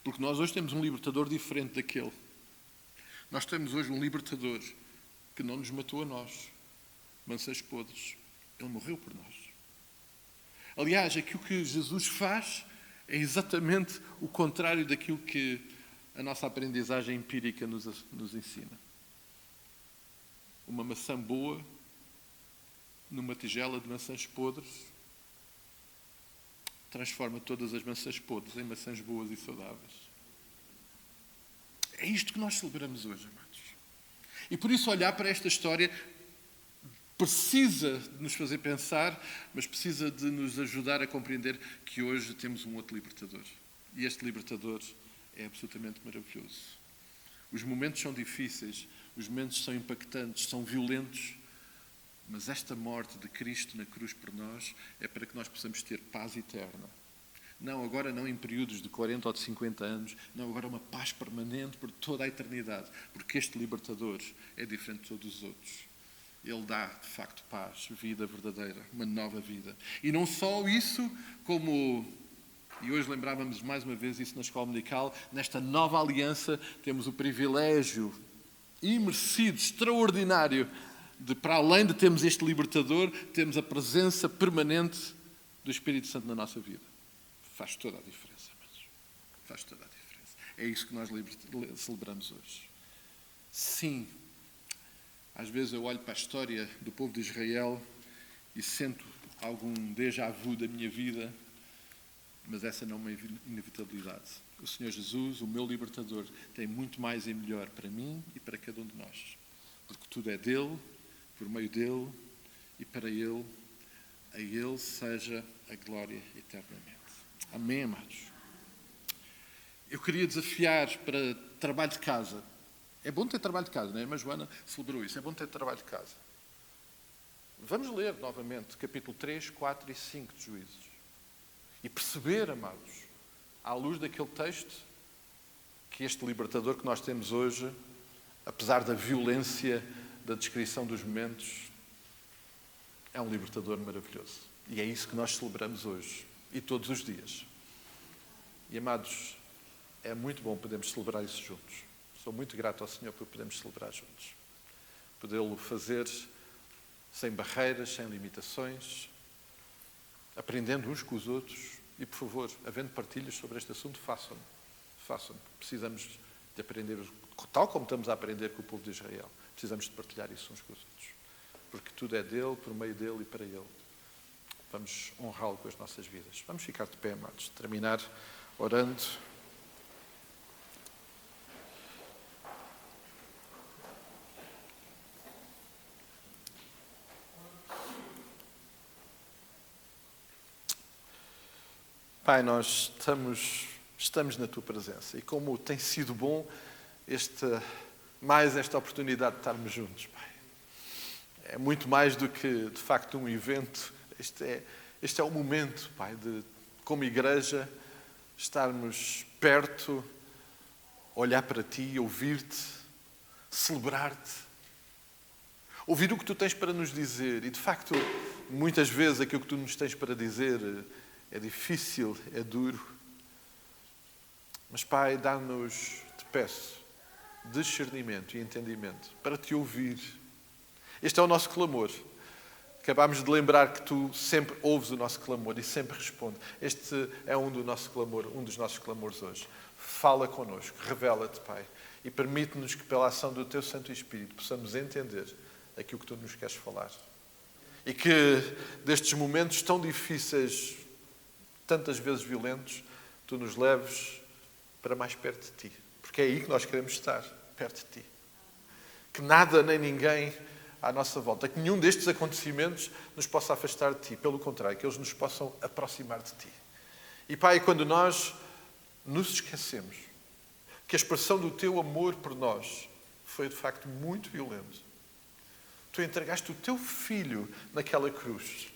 Porque nós hoje temos um libertador diferente daquele. Nós temos hoje um libertador que não nos matou a nós, maçãs podres. Ele morreu por nós. Aliás, aquilo que Jesus faz é exatamente o contrário daquilo que a nossa aprendizagem empírica nos ensina. Uma maçã boa numa tigela de maçãs podres transforma todas as maçãs podres em maçãs boas e saudáveis. É isto que nós celebramos hoje, amados. E por isso olhar para esta história precisa de nos fazer pensar, mas precisa de nos ajudar a compreender que hoje temos um outro libertador. E este libertador é absolutamente maravilhoso. Os momentos são difíceis, os momentos são impactantes, são violentos, mas esta morte de Cristo na cruz por nós é para que nós possamos ter paz eterna. Não, agora não em períodos de 40 ou de 50 anos, não, agora uma paz permanente por toda a eternidade, porque este libertador é diferente de todos os outros. Ele dá, de facto, paz, vida verdadeira, uma nova vida. E não só isso, como... E hoje lembrávamos mais uma vez isso na escola dominical, nesta nova aliança temos o privilégio imerecido, extraordinário, de para além de termos este libertador, temos a presença permanente do Espírito Santo na nossa vida. Faz toda a diferença, amados. Faz toda a diferença. É isso que nós celebramos hoje. Sim, às vezes eu olho para a história do povo de Israel e sinto algum déjà vu da minha vida, mas essa não é uma inevitabilidade. O Senhor Jesus, o meu libertador, tem muito mais e melhor para mim e para cada um de nós. Porque tudo é dele, por meio dele e para ele. A ele seja a glória eternamente. Amém, amados? Eu queria desafiar para trabalho de casa. É bom ter trabalho de casa, não é? Mas Joana celebrou isso. É bom ter trabalho de casa. Vamos ler novamente capítulo 3, 4 e 5 de Juízes. E perceber, amados, à luz daquele texto, que este libertador que nós temos hoje, apesar da violência da descrição dos momentos, é um libertador maravilhoso. E é isso que nós celebramos hoje e todos os dias. E, amados, é muito bom podermos celebrar isso juntos. Sou muito grato ao Senhor por podermos celebrar juntos. Podê-lo fazer sem barreiras, sem limitações, aprendendo uns com os outros. E, por favor, havendo partilhas sobre este assunto, façam-no. Façam-no. Precisamos de aprender, tal como estamos a aprender com o povo de Israel. Precisamos de partilhar isso uns com os outros. Porque tudo é dele, por meio dele e para ele. Vamos honrá-lo com as nossas vidas. Vamos ficar de pé, amados. Terminar orando. Pai, nós estamos na Tua presença e como tem sido bom mais esta oportunidade de estarmos juntos, Pai. É muito mais do que, de facto, um evento. Este é o momento, Pai, de, como igreja, estarmos perto, olhar para Ti, ouvir-te, celebrar-te, ouvir o que Tu tens para nos dizer. E, de facto, muitas vezes aquilo que Tu nos tens para dizer é difícil, é duro. Mas, Pai, dá-nos, te peço, discernimento e entendimento para Te ouvir. Este é o nosso clamor. Acabámos de lembrar que Tu sempre ouves o nosso clamor e sempre respondes. Este é um dos nossos clamores hoje. Fala connosco, revela-te, Pai, e permite-nos que pela ação do Teu Santo Espírito possamos entender aquilo que Tu nos queres falar. E que destes momentos tão difíceis, tantas vezes violentos, Tu nos leves para mais perto de Ti. Porque é aí que nós queremos estar, perto de Ti. Que nada nem ninguém à nossa volta, que nenhum destes acontecimentos nos possa afastar de Ti. Pelo contrário, que eles nos possam aproximar de Ti. E, Pai, quando nós nos esquecemos que a expressão do Teu amor por nós foi, de facto, muito violento. Tu entregaste o Teu Filho naquela cruz,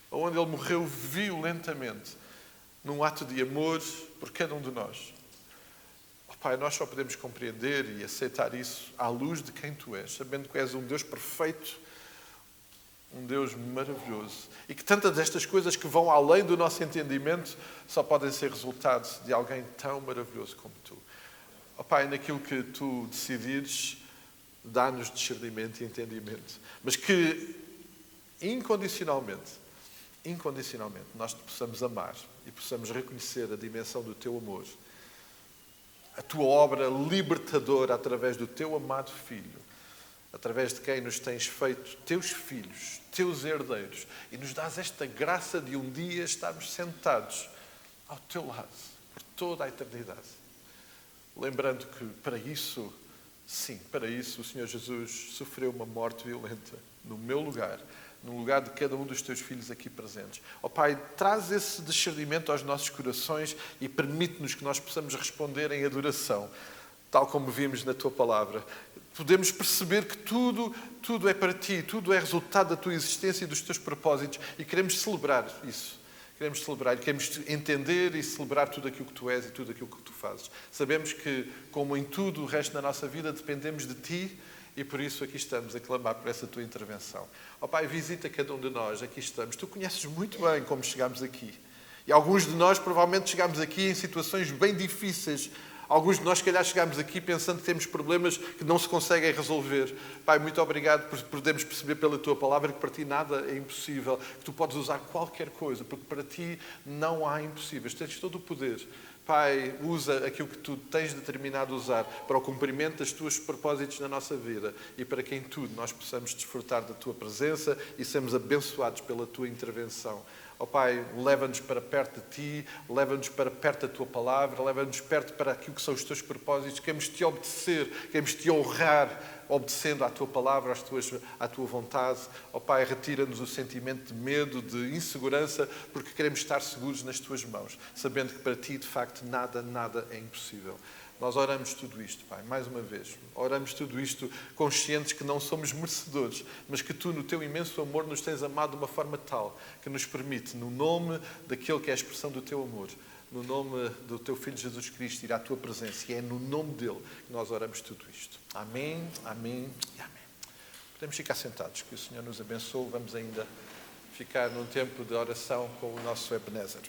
onde Ele morreu violentamente, num ato de amor por cada um de nós. Oh, Pai, nós só podemos compreender e aceitar isso à luz de quem Tu és, sabendo que És um Deus perfeito, um Deus maravilhoso. E que tantas destas coisas que vão além do nosso entendimento só podem ser resultado de alguém tão maravilhoso como Tu. Oh, Pai, naquilo que Tu decidires, dá-nos discernimento e entendimento. Mas que, incondicionalmente, nós Te possamos amar e possamos reconhecer a dimensão do Teu amor, a Tua obra libertadora através do Teu amado Filho, através de quem nos tens feito Teus filhos, Teus herdeiros, e nos dás esta graça de um dia estarmos sentados ao Teu lado, por toda a eternidade. Lembrando que para isso o Senhor Jesus sofreu uma morte violenta no meu lugar, no lugar de cada um dos Teus filhos aqui presentes. Ó Pai, traz esse discernimento aos nossos corações e permite-nos que nós possamos responder em adoração, tal como vimos na Tua palavra. Podemos perceber que tudo é para Ti, tudo é resultado da Tua existência e dos Teus propósitos e queremos celebrar isso. Queremos entender e celebrar tudo aquilo que Tu és e tudo aquilo que Tu fazes. Sabemos que, como em tudo o resto da nossa vida, dependemos de Ti e por isso aqui estamos a clamar por essa Tua intervenção. Ó Pai, visita cada um de nós, aqui estamos. Tu conheces muito bem como chegámos aqui. E alguns de nós provavelmente chegámos aqui em situações bem difíceis. Alguns de nós, se calhar, chegámos aqui pensando que temos problemas que não se conseguem resolver. Pai, muito obrigado por podermos perceber pela Tua palavra que para Ti nada é impossível, que Tu podes usar qualquer coisa, porque para Ti não há impossíveis. Tens todo o poder. Pai, usa aquilo que Tu tens determinado usar para o cumprimento dos Teus propósitos na nossa vida e para que em tudo nós possamos desfrutar da Tua presença e sermos abençoados pela Tua intervenção. Ó Pai, leva-nos para perto de Ti, leva-nos para perto da Tua palavra, leva-nos perto para aquilo que são os Teus propósitos. Queremos Te obedecer, queremos Te honrar, obedecendo à Tua palavra, à Tua vontade. Ó Pai, retira-nos o sentimento de medo, de insegurança, porque queremos estar seguros nas Tuas mãos, sabendo que para Ti, de facto, nada é impossível. Nós oramos tudo isto, Pai, mais uma vez. Oramos tudo isto conscientes que não somos merecedores, mas que Tu, no Teu imenso amor, nos tens amado de uma forma tal que nos permite, no nome daquele que é a expressão do Teu amor, no nome do Teu Filho Jesus Cristo, ir à Tua presença. E é no nome dEle que nós oramos tudo isto. Amém, amém e amém. Podemos ficar sentados, que o Senhor nos abençoe. Vamos ainda ficar num tempo de oração com o nosso Ebenezer.